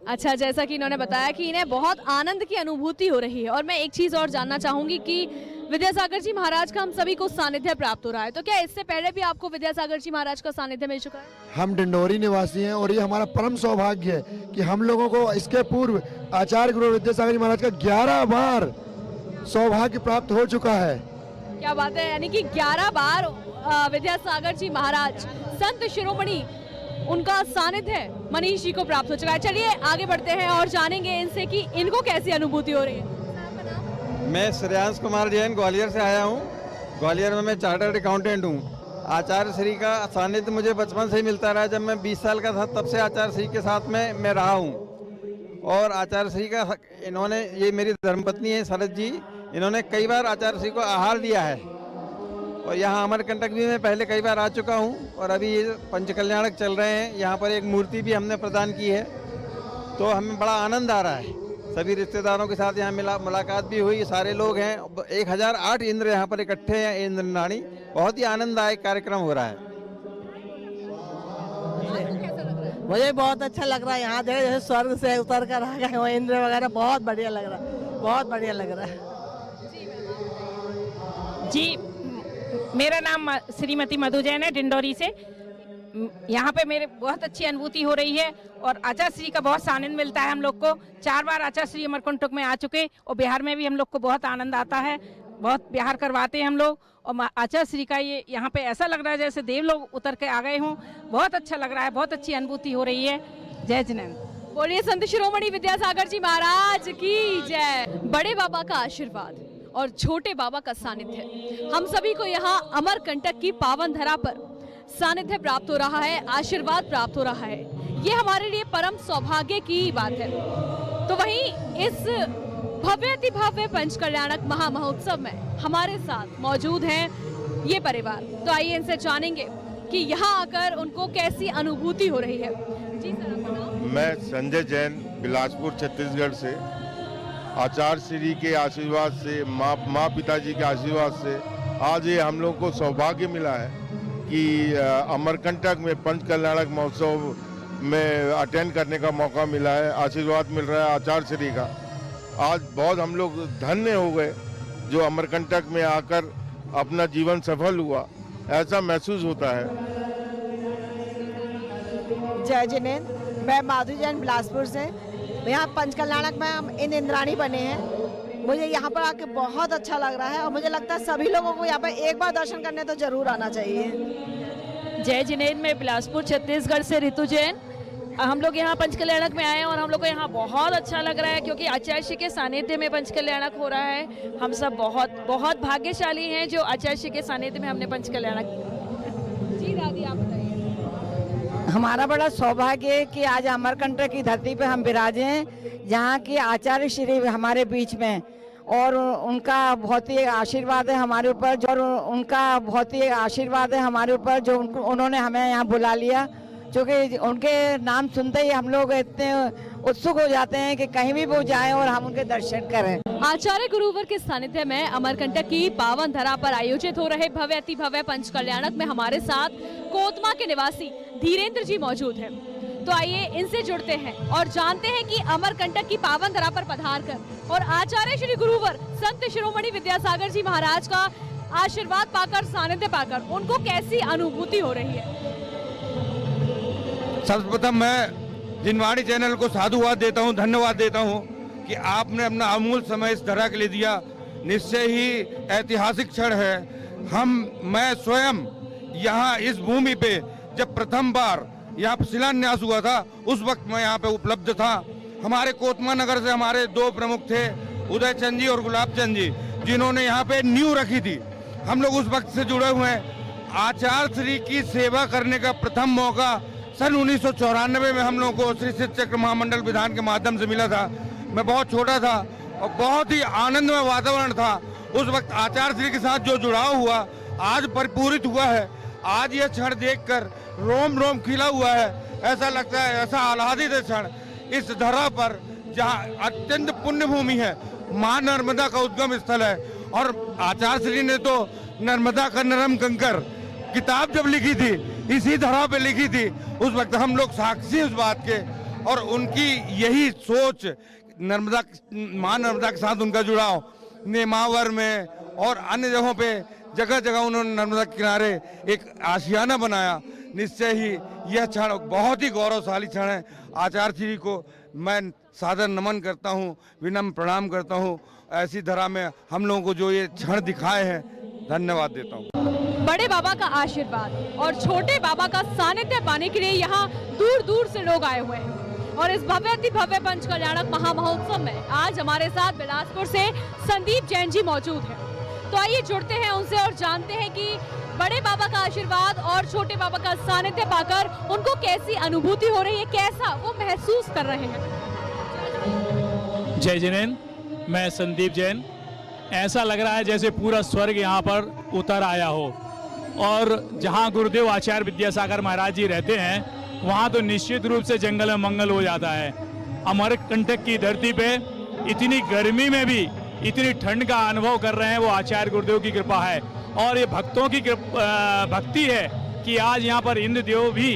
अच्छा, जैसा कि इन्होंने बताया कि इन्हें बहुत आनंद की अनुभूति हो रही है। और मैं एक चीज़ और जानना चाहूँगी कि विद्यासागर जी महाराज का हम सभी को सानिध्य प्राप्त हो रहा है, तो क्या इससे पहले भी आपको विद्यासागर जी महाराज का सानिध्य मिल चुका है? हम डिंडोरी निवासी हैं और ये हमारा परम सौभाग्य है कि हम लोगों को इसके पूर्व आचार्य गुरु विद्यासागर जी महाराज का 11 बार सौभाग्य प्राप्त हो चुका है। क्या बात है, यानी कि 11 बार विद्यासागर जी महाराज संत शिरोमणि उनका सानिध्य मनीष जी को प्राप्त हो चुका है। चलिए आगे बढ़ते हैं और जानेंगे इनसे कि इनको कैसी अनुभूति हो रही है। मैं श्रेयांश कुमार जैन ग्वालियर से आया हूँ। ग्वालियर में मैं चार्टर्ड अकाउंटेंट हूँ। आचार्य श्री का सानिध्य मुझे बचपन से ही मिलता रहा। जब मैं 20 साल का था तब से आचार्य श्री के साथ में मैं रहा हूँ। और आचार्य श्री का इन्होंने, ये मेरी धर्मपत्नी है शरद जी, इन्होंने कई बार आचार्य श्री को आहार दिया है। और यहाँ अमरकंटक भी मैं पहले कई बार आ चुका हूँ और अभी ये पंचकल्याणक चल रहे हैं। यहाँ पर एक मूर्ति भी हमने प्रदान की है, तो हमें बड़ा आनंद आ रहा है। सभी रिश्तेदारों के साथ यहाँ मुलाकात भी हुई। सारे लोग हैं, 1008 इंद्र यहाँ पर इकट्ठे हैं, इंद्रनाणी। बहुत ही आनंददायक कार्यक्रम हो रहा है। मुझे बहुत अच्छा लग रहा है। यहाँ जैसे स्वर्ग से उतर कर आ गए हो इंद्र वगैरह, बहुत बढ़िया लग रहा है, बहुत बढ़िया लग रहा है। जी, मेरा नाम श्रीमती मधु जैन है, डिंडोरी से। यहाँ पे मेरे बहुत अच्छी अनुभूति हो रही है और आचार्य श्री का बहुत आनंद मिलता है हम लोग को। 4 बार आचार्य श्री अमरकंटक में आ चुके और बिहार में भी हम लोग को बहुत आनंद आता है। बहुत बिहार करवाते हैं हम लोग। और आचार्य श्री का ये यहाँ पे ऐसा लग रहा है जैसे देव लोग उतर के आ गए हों। बहुत अच्छा लग रहा है, बहुत अच्छी अनुभूति हो रही है। जय जिनेंद्र। बोलिए संत शिरोमणि विद्यासागर जी महाराज की जय। बड़े बाबा का आशीर्वाद और छोटे बाबा का सानिध्य हम सभी को यहाँ अमरकंटक की पावन धरा पर सानिध्य प्राप्त हो रहा है, आशीर्वाद प्राप्त हो रहा है। ये हमारे लिए परम सौभाग्य की बात है। तो वहीं इस भव्य भव्य पंचकल्याणक महामहोत्सव में हमारे साथ मौजूद हैं ये परिवार। तो आइए इनसे जानेंगे कि यहाँ आकर उनको कैसी अनुभूति हो रही है। जी सर, आपका नाम? मैं संजय जैन, बिलासपुर छत्तीसगढ़ से। आचार्य श्री के आशीर्वाद से, माँ पिताजी के आशीर्वाद से आज ये हम लोग को सौभाग्य मिला है कि अमरकंटक में पंचकल्याणक महोत्सव में अटेंड करने का मौका मिला है। आशीर्वाद मिल रहा है आचार्य श्री का। आज बहुत हम लोग धन्य हो गए जो अमरकंटक में आकर अपना जीवन सफल हुआ, ऐसा महसूस होता है। जय जिनेंद्र। मैं माधु जैन बिलासपुर से। यहाँ पंचकल्याणक में हम इंद्राणी बने हैं। मुझे यहाँ पर आके बहुत अच्छा लग रहा है और मुझे लगता है सभी लोगों को यहाँ पर एक बार दर्शन करने तो जरूर आना चाहिए। जय जिनेंद्र। मैं बिलासपुर छत्तीसगढ़ से ऋतु जैन। हम लोग यहाँ पंचकल्याणक में आए हैं और हम लोग को यहाँ बहुत अच्छा लग रहा है क्योंकि आचार्य श्री के सानिध्य में पंचकल्याणक हो रहा है। हम सब बहुत बहुत भाग्यशाली हैं जो आचार्य श्री के सानिध्य में हमने पंचकल्याणक। जी दादी, आप बताइए। हमारा बड़ा सौभाग्य है कि आज अमरकंटक की धरती पे हम विराजे हैं, जहाँ की आचार्य श्री हमारे बीच में, और उनका बहुत ही आशीर्वाद है हमारे ऊपर। जो उन्होंने हमें यहाँ बुला लिया, क्योंकि उनके नाम सुनते ही हम लोग इतने उत्सुक हो जाते हैं कि कहीं भी वो जाएं और हम उनके दर्शन करें। आचार्य गुरुवर के सानिध्य में अमरकंटक की पावन धरा पर आयोजित हो रहे भव्य अति भव्य पंचकल्याणक में हमारे साथ कोतमा के निवासी धीरेन्द्र जी मौजूद हैं। तो आइए इनसे जुड़ते हैं और जानते हैं कि अमरकंटक की पावन धरा पर पधार कर और आचार्य श्री गुरुवर संत शिरोमणि विद्यासागर जी महाराज का आशीर्वाद पाकर, सानिध्य पाकर उनको कैसी अनुभूति हो रही है। सर्वप्रथम मैं जिनवाणी चैनल को साधुवाद देता हूं, धन्यवाद देता हूं कि आपने अपना अमूल्य समय इस धरा के लिए दिया। निश्चय ही ऐतिहासिक क्षण है। मैं स्वयं यहाँ इस भूमि पे जब प्रथम बार यहाँ पे शिलान्यास हुआ था, उस वक्त मैं यहाँ पे उपलब्ध था। हमारे कोतमा नगर से हमारे दो प्रमुख थे, उदय चंद जी और गुलाब चंद जी, जिन्होंने यहाँ पे नींव रखी थी। हम लोग उस वक्त से जुड़े हुए हैं। आचार्य श्री की सेवा करने का प्रथम मौका सन 1994 में हम लोगों को श्री शिष्य चक्र महामंडल विधान के माध्यम से मिला था। मैं बहुत छोटा था और बहुत ही आनंदमय वातावरण था। उस वक्त आचार्य श्री के साथ जो जुड़ाव हुआ आज परिपूरित हुआ है। आज यह क्षण देखकर रोम रोम खिला हुआ है। ऐसा लगता है, ऐसा आह्लादित क्षण इस धरा पर जहाँ अत्यंत पुण्य भूमि है, माँ नर्मदा का उद्गम स्थल है। और आचार्य श्री ने तो नर्मदा का नरम कंकर किताब जब लिखी थी, इसी धरा पे लिखी थी। उस वक्त हम लोग साक्षी उस बात के, और उनकी यही सोच नर्मदा, माँ नर्मदा के साथ उनका जुड़ाव नेमावर में और अन्य जगहों पे जगह जगह उन्होंने नर्मदा के किनारे एक आशियाना बनाया। निश्चय ही यह क्षण बहुत ही गौरवशाली क्षण है। आचार्य श्री को मैं सादर नमन करता हूँ, विनम्र प्रणाम करता हूँ। ऐसी धरा में हम लोगों को जो ये क्षण दिखाए हैं, धन्यवाद देता हूँ। बड़े बाबा का आशीर्वाद और छोटे बाबा का सानिध्य पाने के लिए यहाँ दूर दूर से लोग आए हुए हैं। और इस भव्य भव्य पंच कल्याणक महामहोत्सव में आज हमारे साथ बिलासपुर से संदीप जैन जी मौजूद हैं। तो आइए जुड़ते हैं उनसे और जानते हैं कि बड़े बाबा का आशीर्वाद और छोटे बाबा का सानिध्य पाकर उनको कैसी अनुभूति हो रही है, कैसा वो महसूस कर रहे हैं। जय जिनेन, मैं संदीप जैन। ऐसा लग रहा है जैसे पूरा स्वर्ग यहाँ पर उतर आया हो। और जहाँ गुरुदेव आचार्य विद्यासागर महाराज जी रहते हैं, वहाँ तो निश्चित रूप से जंगल में मंगल हो जाता है। अमरकंटक की धरती पे इतनी गर्मी में भी इतनी ठंड का अनुभव कर रहे हैं, वो आचार्य गुरुदेव की कृपा है। और ये भक्तों की भक्ति है कि आज यहाँ पर इंद्र देव भी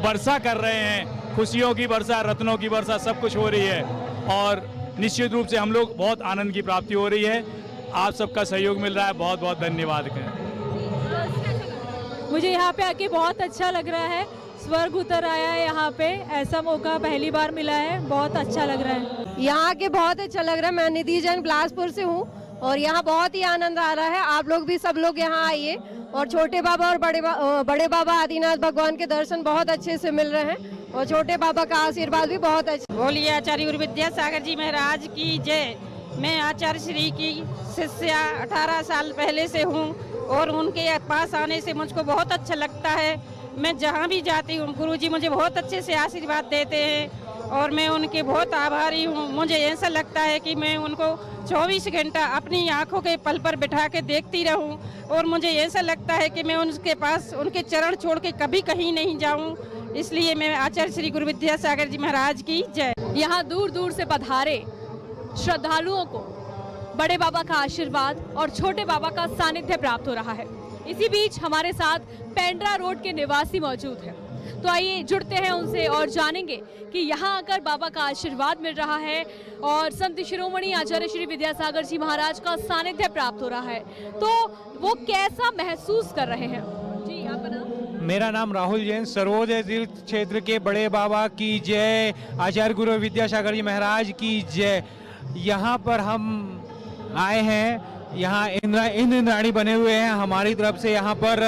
वर्षा कर रहे हैं। खुशियों की वर्षा, रत्नों की वर्षा, सब कुछ हो रही है। और निश्चित रूप से हम लोग बहुत आनंद की प्राप्ति हो रही है। आप सबका सहयोग मिल रहा है, बहुत बहुत धन्यवाद। मुझे यहाँ पे आके बहुत अच्छा लग रहा है। स्वर्ग उतर आया है यहाँ पे, ऐसा मौका पहली बार मिला है, बहुत अच्छा लग रहा है। यहाँ के बहुत अच्छा लग रहा है। मैं निधि जैन बिलासपुर से हूँ और यहाँ बहुत ही आनंद आ रहा है। आप लोग भी, सब लोग यहाँ आइए। और छोटे बाबा और बड़े बाबा आदिनाथ भगवान के दर्शन बहुत अच्छे से मिल रहे हैं और छोटे बाबा का आशीर्वाद भी बहुत अच्छा। बोलिए आचार्य गुरु विद्यासागर जी महाराज की जय। मैं आचार्य श्री की शिष्या 18 साल पहले से हूँ और उनके पास आने से मुझको बहुत अच्छा लगता है। मैं जहाँ भी जाती हूँ, गुरुजी मुझे बहुत अच्छे से आशीर्वाद देते हैं और मैं उनके बहुत आभारी हूँ। मुझे ऐसा लगता है कि मैं उनको 24 घंटा अपनी आंखों के पल पर बिठा के देखती रहूं और मुझे ऐसा लगता है कि मैं उनके पास, उनके चरण छोड़ के कभी कहीं नहीं जाऊं। इसलिए मैं आचार्य श्री गुरु विद्यासागर जी महाराज की जय। यहाँ दूर दूर से पधारे श्रद्धालुओं को बड़े बाबा का आशीर्वाद और छोटे बाबा का सानिध्य प्राप्त हो रहा है। इसी बीच हमारे साथ पेंड्रा रोड के निवासी मौजूद हैं। तो आइए जुड़ते हैं उनसे और जानेंगे कि यहाँ आकर बाबा का आशीर्वाद मिल रहा है और संत शिरोमणि आचार्य श्री विद्यासागर जी महाराज का सानिध्य प्राप्त हो रहा है, तो वो कैसा महसूस कर रहे हैं। जी, आप नाम? मेरा नाम राहुल जैन। सर्वोदय तीर्थ क्षेत्र के बड़े बाबा की जय, आचार्य गुरु विद्यासागर जी महाराज की जय। यहाँ पर हम आए हैं, यहाँ इंद्राणी बने हुए हैं हमारी तरफ से। यहाँ पर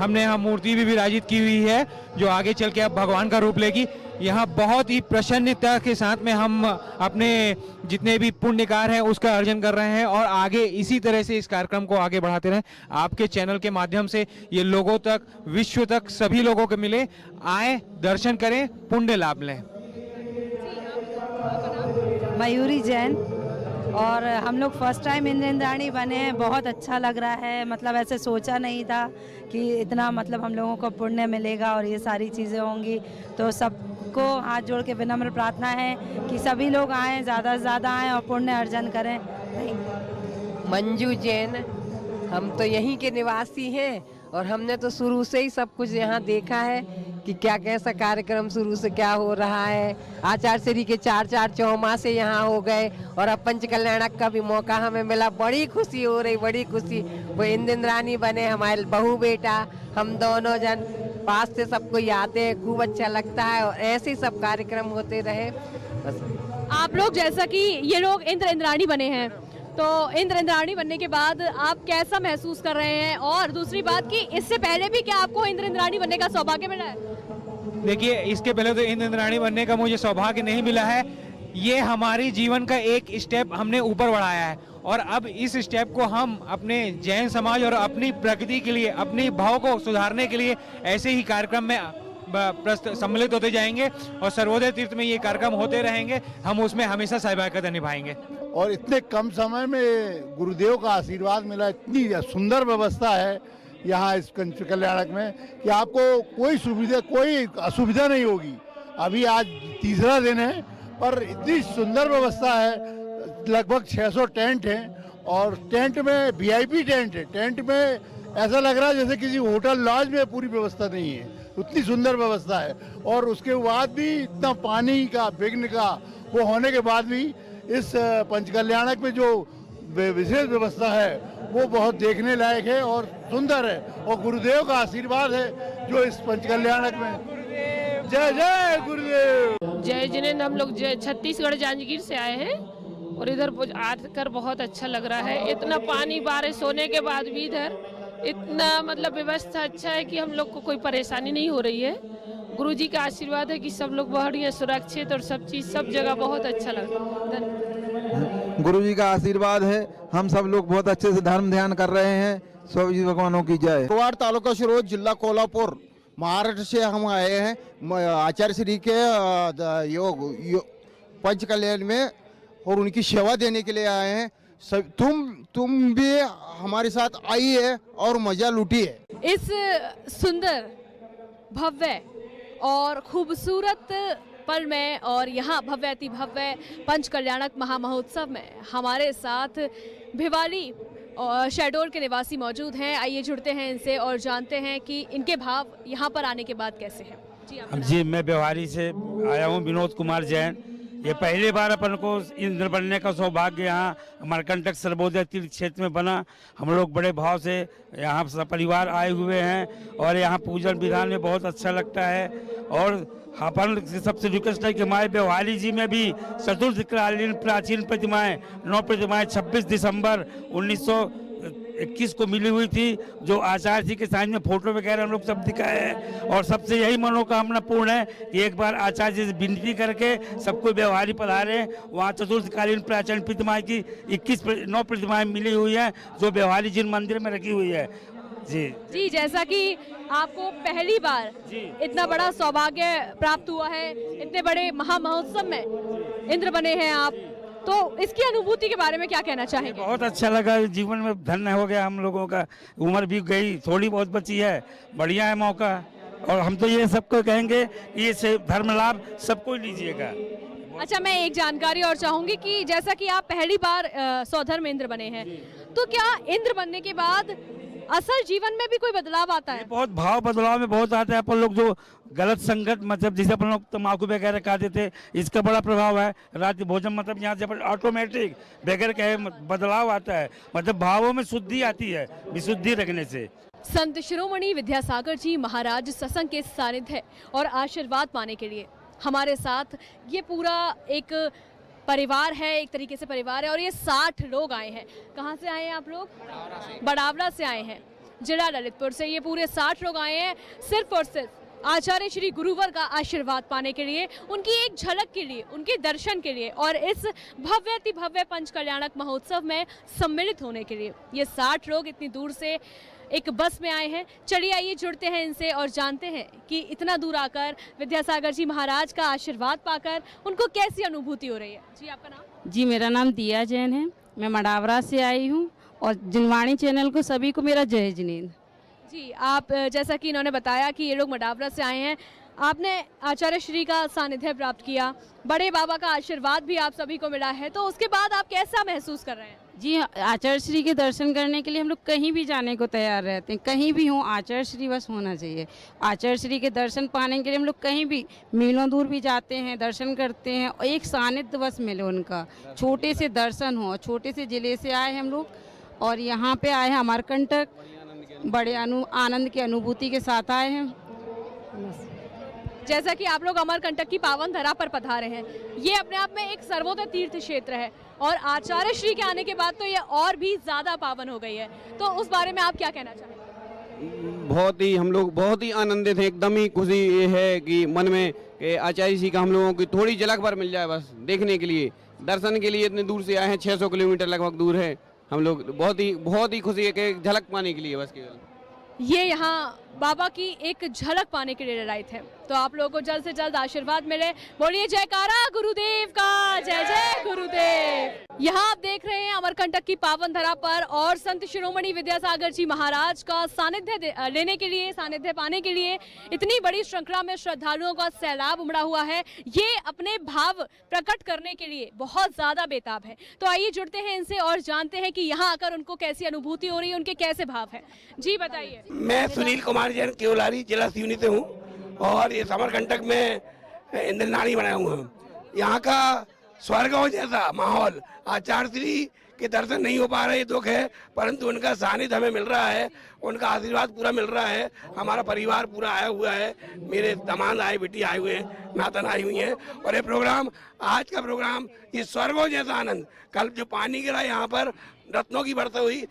हमने यहाँ मूर्ति भी विराजित की हुई है जो आगे चल के अब भगवान का रूप लेगी। यहाँ बहुत ही प्रसन्नता के साथ में हम अपने जितने भी पुण्य कार्य हैं उसका अर्जन कर रहे हैं और आगे इसी तरह से इस कार्यक्रम को आगे बढ़ाते रहें। आपके चैनल के माध्यम से ये लोगों तक, विश्व तक सभी लोगों को मिले। आए, दर्शन करें, पुण्य लाभ लें। मयूरी जैन, और हम लोग फर्स्ट टाइम इंद्राणी बने हैं। बहुत अच्छा लग रहा है। मतलब ऐसे सोचा नहीं था कि इतना मतलब हम लोगों को पुण्य मिलेगा और ये सारी चीज़ें होंगी। तो सबको हाथ जोड़ के विनम्र प्रार्थना है कि सभी लोग आएँ, ज़्यादा से ज़्यादा आएँ और पुण्य अर्जन करें। मंजू जैन, हम तो यहीं के निवासी हैं और हमने तो शुरू से ही सब कुछ यहाँ देखा है कि क्या कैसा कार्यक्रम शुरू से क्या हो रहा है। आचार्य श्री के 4 चौमासे यहाँ हो गए और अब पंच कल्याणक का भी मौका हमें मिला। बड़ी खुशी हो रही, बड़ी खुशी। वो इंद्राणी बने, हमारे बहू बेटा, हम दोनों जन पास से सब कोई आते हैं, खूब अच्छा लगता है और ऐसे ही सब कार्यक्रम होते रहे बस। आप लोग जैसा कि ये लोग इंद्र इंद्राणी बने हैं, तो इंद्र इंद्राणी बनने के बाद आप कैसा महसूस कर रहे हैं? और दूसरी बात कि इससे पहले भी क्या आपको इंद्र इंद्राणी बनने का सौभाग्य मिला है? देखिए, इसके पहले तो इंद्र इंद्राणी बनने का मुझे सौभाग्य नहीं मिला है। ये हमारी जीवन का एक स्टेप हमने ऊपर बढ़ाया है और अब इस स्टेप को हम अपने जैन समाज और अपनी प्रकृति के लिए, अपनी भाव को सुधारने के लिए ऐसे ही कार्यक्रम में सम्मिलित होते जाएंगे और सर्वोदय तीर्थ में ये कार्यक्रम होते रहेंगे। हम उसमें हमेशा सहभागिता निभाएंगे। और इतने कम समय में गुरुदेव का आशीर्वाद मिला, इतनी सुंदर व्यवस्था है यहाँ इस कल्याणक में कि आपको कोई असुविधा नहीं होगी। अभी आज तीसरा दिन है पर इतनी सुंदर व्यवस्था है। लगभग 600 टेंट हैं और टेंट में VIP टेंट है। टेंट में ऐसा लग रहा है जैसे किसी होटल लॉज में पूरी व्यवस्था नहीं है, उतनी सुंदर व्यवस्था है। और उसके बाद भी इतना पानी का विघ्न का वो होने के बाद भी इस पंचकल्याणक में जो विशेष व्यवस्था है वो बहुत देखने लायक है और सुंदर है और गुरुदेव का आशीर्वाद है जो इस पंचकल्याणक में। जय जय गुरुदेव। जय जिनेंद्र। हम लोग छत्तीसगढ़ जांजगीर से आए हैं और इधर आकर बहुत अच्छा लग रहा है। इतना पानी बारिश होने के बाद भी इधर इतना मतलब व्यवस्था अच्छा है कि हम लोग को कोई परेशानी नहीं हो रही है। गुरुजी का आशीर्वाद है कि सब लोग बढ़िया सुरक्षित और सब चीज सब जगह बहुत अच्छा लग रहा है। गुरुजी का आशीर्वाद है, हम सब लोग बहुत अच्छे से धर्म ध्यान कर रहे हैं। स्वामी भगवानों की जय। कुवाड़ तालुका शिरोळ जिला कोल्हापुर महाराष्ट्र से हम आए हैं आचार्य श्री के योग पंच कल्याण में और उनकी सेवा देने के लिए आए हैं। तुम भी हमारे साथ आई है और मजा लूटी है। इस सुंदर भव्य और खूबसूरत पल में और यहाँ भव्य अति भव्य पंच कल्याणक महामहोत्सव में हमारे साथ भिवाली और शहडोल के निवासी मौजूद हैं। आइए जुड़ते हैं इनसे और जानते हैं कि इनके भाव यहाँ पर आने के बाद कैसे हैं। जी, मैं भिवाली से आया हूँ, विनोद कुमार जैन। ये पहली बार अपन को इंद्र बनने का सौभाग्य यहाँ अमरकंटक सर्वोदय तीर्थ क्षेत्र में बना। हम लोग बड़े भाव से यहाँ सब परिवार आए हुए हैं और यहाँ पूजन विधान में बहुत अच्छा लगता है। और अपन सबसे रिक्वेस्ट है कि हमारे भिवाली जी में भी चतुर्थकालीन प्राचीन प्रतिमाएं 9 प्रतिमाएं 26 दिसंबर 1921 को मिली हुई थी, जो आचार्य जी के सामने फोटो वगैरह हम लोग सब दिखाए हैं। और सबसे यही मनोकामना पूर्ण है कि एक बार आचार्य जी से विनती करके सबको भिवाली पधारे। वहाँ चतुर्थकालीन प्राचीन प्रतिमाएं की 9 प्रतिमाएं मिली हुई हैं जो भिवाली जी मंदिर में रखी हुई है। जी, जैसा कि आपको पहली बार इतना बड़ा सौभाग्य प्राप्त हुआ है, इतने बड़े महामहोत्सव में इंद्र बने हैं आप, तो इसकी अनुभूति के बारे में क्या कहना चाहेंगे? बहुत अच्छा लगा, जीवन में धन्य हो गया हम लोगों का। उम्र भी गई, थोड़ी बहुत बची है, बढ़िया है मौका। और हम तो ये सबको कहेंगे कि ये धर्म लाभ सबको लीजिएगा। अच्छा, मैं एक जानकारी और चाहूंगी कि जैसा कि आप पहली बार सौधर्म इंद्र बने हैं, तो क्या इंद्र बनने के बाद असल जीवन में भी कोई बदलाव आता है? बहुत भाव बदलाव में बहुत आता है। अपन लोग जो गलत संगत मतलब जिसे अपन लोग तम्बाकू वगैरह खाते थे, इसका बड़ा प्रभाव है। रात भोजन मतलब यहाँ से ऑटोमेटिक बगैर कहे बदलाव आता है, मतलब भावों में शुद्धि आती है विशुद्धि रखने से। संत शिरोमणि विद्यासागर जी महाराज सत्संग के सानिध्य और आशीर्वाद पाने के लिए हमारे साथ ये पूरा एक परिवार है, एक तरीके से परिवार है। और ये 60 लोग आए हैं। कहाँ से आए हैं आप लोग? बड़ावला से आए हैं, जिला ललितपुर से। ये पूरे 60 लोग आए हैं सिर्फ और सिर्फ आचार्य श्री गुरुवर का आशीर्वाद पाने के लिए, उनकी एक झलक के लिए, उनके दर्शन के लिए और इस भव्य भव्य पंच कल्याणक महोत्सव में सम्मिलित होने के लिए। ये 60 लोग इतनी दूर से एक बस में आए हैं। चलिए आइए जुड़ते हैं इनसे और जानते हैं कि इतना दूर आकर विद्यासागर जी महाराज का आशीर्वाद पाकर उनको कैसी अनुभूति हो रही है। जी, आपका नाम? जी, मेरा नाम दिया जैन है, मैं मडावरा से आई हूँ और जिनवाणी चैनल को सभी को मेरा जय जिनेंद्र। जी, आप जैसा कि इन्होंने बताया कि ये लोग मडावरा से आए हैं, आपने आचार्य श्री का सानिध्य प्राप्त किया, बड़े बाबा का आशीर्वाद भी आप सभी को मिला है, तो उसके बाद आप कैसा महसूस कर रहे हैं? जी, आचार्य श्री के दर्शन करने के लिए हम लोग कहीं भी जाने को तैयार रहते हैं। कहीं भी हों, आचार्य श्री बस होना चाहिए। आचार्य श्री के दर्शन पाने के लिए हम लोग कहीं भी मीलों दूर भी जाते हैं, दर्शन करते हैं और एक सानिध्य बस मिले उनका, छोटे से दर्शन हो। छोटे से जिले से आए हम लोग और यहाँ पे आए हैं अमरकंटक, बड़े आनंद की अनुभूति के साथ आए हैं जैसा कि आप लोग अमरकंटक की पावन धरा पर पधारे हैं, ये अपने आप में एक सर्वोदय तीर्थ क्षेत्र है और आचार्य श्री के आने के बाद तो ये और भी ज़्यादा पावन हो गई है, तो उस बारे में आप क्या कहना चाहेंगे? बहुत ही हम लोग बहुत ही आनंदित हैं, एकदम ही खुशी ये है कि मन में कि आचार्य जी का हम लोगों की थोड़ी झलक भर मिल जाए बस देखने के लिए, दर्शन के लिए इतने दूर से आए हैं, 600 किलोमीटर लगभग दूर है। हम लोग बहुत ही खुशी है कि झलक पाने के लिए बस केवल ये यहाँ बाबा की एक झलक पाने के लिए आए थे, तो आप लोगों को जल्द से जल्द आशीर्वाद मिले। बोलिए जयकारा गुरुदेव का, जय जय गुरुदेव। यहाँ आप देख रहे हैं अमरकंटक की पावन धरा पर और संत शिरोमणि विद्यासागर जी महाराज का सानिध्य लेने के लिए, सानिध्य पाने के लिए इतनी बड़ी श्रृंखला में श्रद्धालुओं का सैलाब उमड़ा हुआ है। ये अपने भाव प्रकट करने के लिए बहुत ज्यादा बेताब है। तो आइए जुड़ते हैं इनसे और जानते हैं कि यहाँ आकर उनको कैसी अनुभूति हो रही है, उनके कैसे भाव है। जी बताइए। मैं सुनील कुमार जैन केवलारी जिला सिवनी से हूँ और ये अमरकंटक में इंद्रनाड़ी बनाया हुआ हूँ। यहाँ का स्वर्ग जैसा माहौल, आचार्य श्री के दर्शन नहीं हो पा रहे, दुख है, परंतु उनका सानिध्य हमें मिल रहा है, उनका आशीर्वाद पूरा मिल रहा है। हमारा परिवार पूरा आया हुआ है, मेरे दामाद आए, बेटी आए हुए हैं, नातन आई हुई हैं और ये प्रोग्राम, आज का प्रोग्राम, ये स्वर्गों जैसा आनंद। कल जो पानी गिरा यहाँ पर रत्नों की बरसात हुई।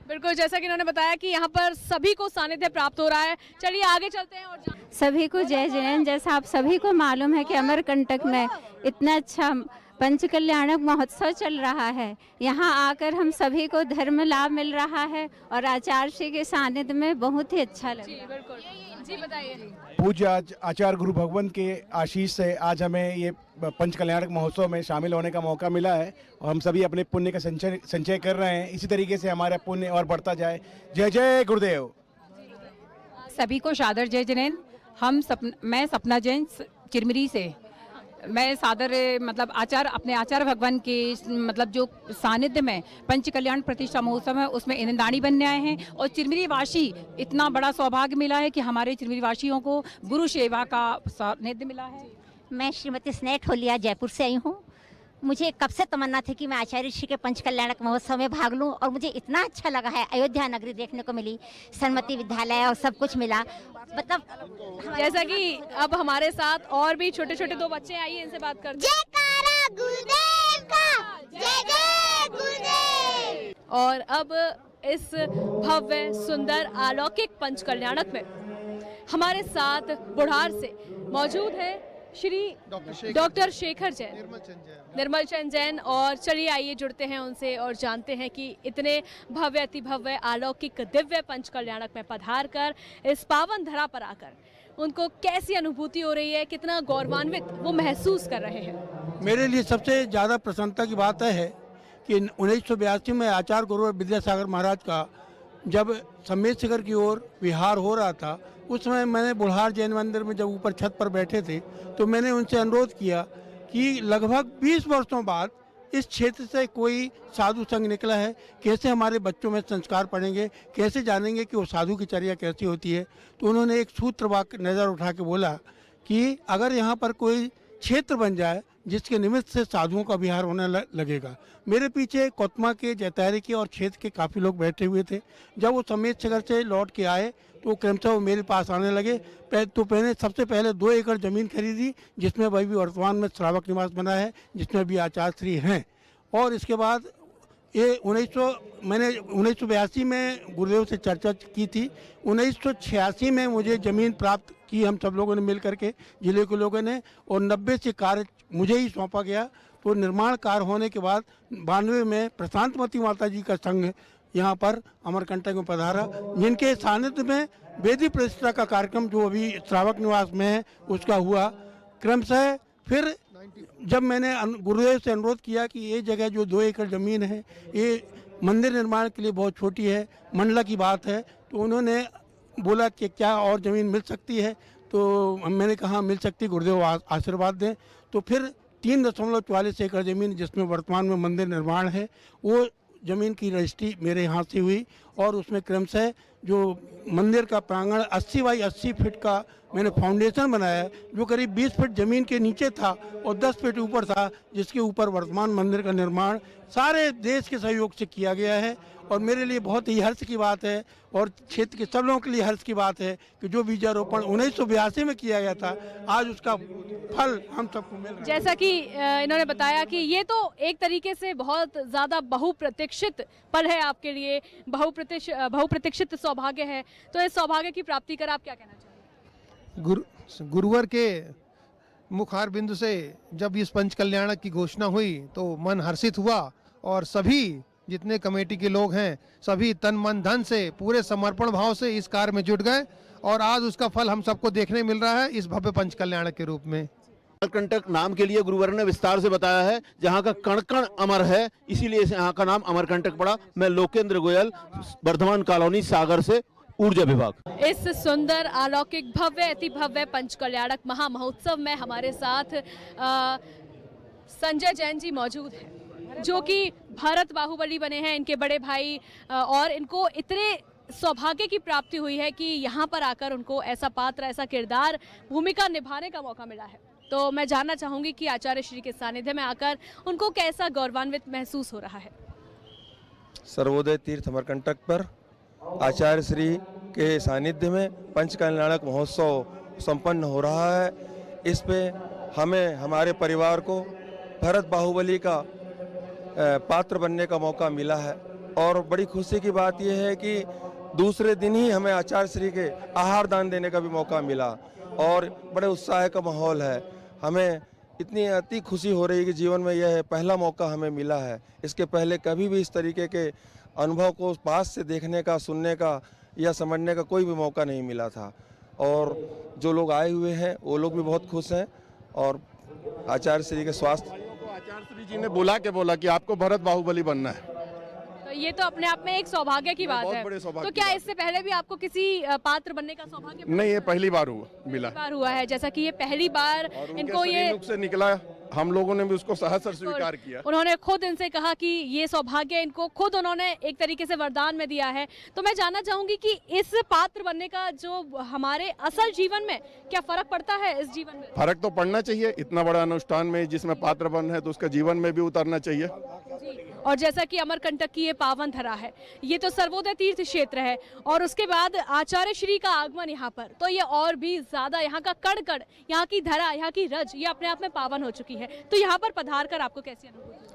बिल्कुल, जैसा कि इन्होंने बताया कि यहाँ पर सभी को सानिध्य प्राप्त हो रहा है। चलिए आगे चलते हैं और सभी को जय जैन। जैसा आप सभी को मालूम है कि अमरकंटक में इतना अच्छा पंच कल्याणक महोत्सव चल रहा है, यहाँ आकर हम सभी को धर्म लाभ मिल रहा है और आचार्य श्री के सानिध्य में बहुत ही अच्छा लगा। जी बिल्कुल, जी बताइए। पूज्य आचार्य गुरु भगवंत के आशीष से आज हमें ये पंच कल्याणक महोत्सव में शामिल होने का मौका मिला है और हम सभी अपने पुण्य का संचय कर रहे हैं। इसी तरीके से हमारा पुण्य और बढ़ता जाए। जय जय गुरुदेव। सभी को सादर जय जैन। मैं सपना जैन चिरमिरी से, मैं सादर मतलब अपने आचार्य भगवान के मतलब जो सानिध्य में पंच कल्याण प्रतिष्ठा महोत्सव है उसमें इंद्राणी बनने आए हैं और चिरमिरी वासी, इतना बड़ा सौभाग्य मिला है कि हमारे चिरमिरी वासियों को गुरु सेवा का सानिध्य मिला है। मैं श्रीमती स्नेह ठोलिया जयपुर से आई हूँ। मुझे कब से तमन्ना थी कि मैं आचार्य श्री के पंच कल्याणक महोत्सव में भाग लूं और मुझे इतना अच्छा लगा है। अयोध्या नगरी देखने को मिली, सन्मति विद्यालय और सब कुछ मिला। मतलब जैसा कि अब हमारे साथ और भी छोटे छोटे दो बच्चे, आइए इनसे बात करते हैं। जयकारा गुरुदेव का, जय जय गुरुदेव। और अब इस भव्य सुंदर अलौकिक पंच कल्याणक में हमारे साथ बुढ़ार से मौजूद है श्री डॉक्टर शेखर जैन, निर्मल चंद जैन। और चलिए आइए जुड़ते हैं उनसे और जानते हैं कि इतने भव्य अति भव्य अलौकिक दिव्य पंच कल्याणक में पधार कर इस पावन धरा पर आकर उनको कैसी अनुभूति हो रही है, कितना गौरवान्वित वो महसूस कर रहे हैं। मेरे लिए सबसे ज़्यादा प्रसन्नता की बात है कि 1982 में आचार्य गुरु विद्यासागर महाराज का जब सम्मेद शिखर की ओर विहार हो रहा था, उस समय मैंने बुढ़ार जैन मंदिर में जब ऊपर छत पर बैठे थे तो मैंने उनसे अनुरोध किया कि लगभग 20 वर्षों बाद इस क्षेत्र से कोई साधु संघ निकला है, कैसे हमारे बच्चों में संस्कार पड़ेंगे, कैसे जानेंगे कि वो साधु की चर्या कैसी होती है। तो उन्होंने एक सूत्र वाक्य नज़र उठा के बोला कि अगर यहाँ पर कोई क्षेत्र बन जाए जिसके निमित्त से साधुओं का विहार होने लगेगा। मेरे पीछे कोतमा के, जैतारी के और क्षेत्र के काफ़ी लोग बैठे हुए थे। जब वो सम्मेद शिखर से लौट के आए तो क्रमशः वो मेरे पास आने लगे। तो मैंने सबसे पहले 2 एकड़ ज़मीन खरीदी जिसमें अभी भी वर्तमान में श्रावक निवास बना है, जिसमें भी आचार्य श्री हैं। और इसके बाद ये 1982 में गुरुदेव से चर्चा की थी। 1986 में मुझे ज़मीन प्राप्त की, हम सब लोगों ने मिल करके, जिले के लोगों ने, और 90 से कार्य मुझे ही सौंपा गया। तो निर्माण कार्य होने के बाद 92 में प्रशांतमती माता जी का संघ यहाँ पर अमरकंटक में पधारा, जिनके सानिध्य में वेदी प्रतिष्ठा का कार्यक्रम जो अभी श्रावक निवास में है उसका हुआ। क्रमशः फिर जब मैंने गुरुदेव से अनुरोध किया कि ये जगह जो 2 एकड़ ज़मीन है ये मंदिर निर्माण के लिए बहुत छोटी है, मंडला की बात है, तो उन्होंने बोला कि क्या और ज़मीन मिल सकती है। तो मैंने कहा मिल सकती, गुरुदेव आशीर्वाद दें। तो फिर 3.44 एकड़ ज़मीन जिसमें वर्तमान में मंदिर निर्माण है, वो ज़मीन की रजिस्ट्री मेरे यहाँ से हुई और उसमें क्रमशः जो मंदिर का प्रांगण 80 बाई 80 फीट का मैंने फाउंडेशन बनाया है, जो करीब 20 फीट ज़मीन के नीचे था और 10 फीट ऊपर था, जिसके ऊपर वर्तमान मंदिर का निर्माण सारे देश के सहयोग से किया गया है। और मेरे लिए बहुत ही हर्ष की बात है और क्षेत्र के सब लोगों के लिए हर्ष की बात है कि जो बीजारोपण 1982 में किया गया था, आज उसका फल हम सबको मिल रहा है। जैसा कि इन्होंने बताया कि ये तो एक तरीके से बहुत ज़्यादा बहुप्रतीक्षित पल है आपके लिए, बहुप्रतीक्षित सौभाग्य है। तो इस सौभाग्य की प्राप्ति कर आप क्या कहना चाहेंगे? गुरुवार के मुखार बिंदु से जब इस पंच कल्याणक की घोषणा हुई तो मन हर्षित हुआ और सभी जितने कमेटी के लोग हैं सभी तन मन धन से पूरे समर्पण भाव से इस कार्य में जुट गए और आज उसका फल हम सबको देखने मिल रहा है इस भव्य पंच कल्याणक के रूप में। अमरकंटक नाम के लिए गुरुवर ने विस्तार से बताया है, जहाँ का कण कण अमर है, इसीलिए यहाँ का नाम अमरकंटक पड़ा। मैं लोकेंद्र गोयल, वर्धमान कॉलोनी, सागर से, ऊर्जा विभाग। इस सुंदर अलौकिक भव्य अति भव्य पंच कल्याणक महामहोत्सव में हमारे साथ संजय जैन जी मौजूद हैं, जो कि भारत बाहुबली बने हैं, इनके बड़े भाई, और इनको इतने सौभाग्य की प्राप्ति हुई है कि यहाँ पर आकर उनको ऐसा पात्र, ऐसा किरदार, भूमिका निभाने का मौका मिला है। तो मैं जानना चाहूँगी कि आचार्य श्री के सानिध्य में आकर उनको कैसा गौरवान्वित महसूस हो रहा है। सर्वोदय तीर्थ अमरकंटक पर आचार्य श्री के सानिध्य में पंच कल्याणक महोत्सव संपन्न हो रहा है। इस पे हमें, हमारे परिवार को भरत बाहुबली का पात्र बनने का मौका मिला है और बड़ी खुशी की बात यह है कि दूसरे दिन ही हमें आचार्य श्री के आहार दान देने का भी मौका मिला और बड़े उत्साह का माहौल है। हमें इतनी अति खुशी हो रही है कि जीवन में यह पहला मौका हमें मिला है। इसके पहले कभी भी इस तरीके के अनुभव को पास से देखने का, सुनने का या समझने का कोई भी मौका नहीं मिला था। और जो लोग आए हुए हैं वो लोग भी बहुत खुश हैं और आचार्य श्री के स्वास्थ्य, आचार्य श्री जी ने बोला कि आपको भरत बाहुबली बनना है। तो ये तो अपने आप में एक सौभाग्य की बात है। तो क्या इससे पहले भी आपको किसी पात्र बनने का सौभाग्य नहीं, ये पहली बार हुआ है, जैसा कि ये पहली बार इनको ये से निकला, हम लोगों ने भी उसको सहर्ष स्वीकार किया। उन्होंने खुद इनसे कहा कि ये सौभाग्य इनको खुद उन्होंने एक तरीके से वरदान में दिया है। तो मैं जानना चाहूंगी कि इस पात्र बनने का जो हमारे असल जीवन में क्या फर्क पड़ता है? इस जीवन में फर्क तो पड़ना चाहिए, इतना बड़ा अनुष्ठान में जिसमें पात्र बन है तो उसका जीवन में भी उतरना चाहिए। और जैसा कि अमरकंटक की ये पावन धरा है, ये तो सर्वोदय तीर्थ क्षेत्र है और उसके बाद आचार्य श्री का आगमन यहाँ पर, तो ये और भी ज्यादा यहाँ का कण कण, यहाँ की धरा, यहाँ की रज, ये अपने आप में पावन हो चुकी है। तो यहाँ पर पधार कर आपको कैसी अनुभूति?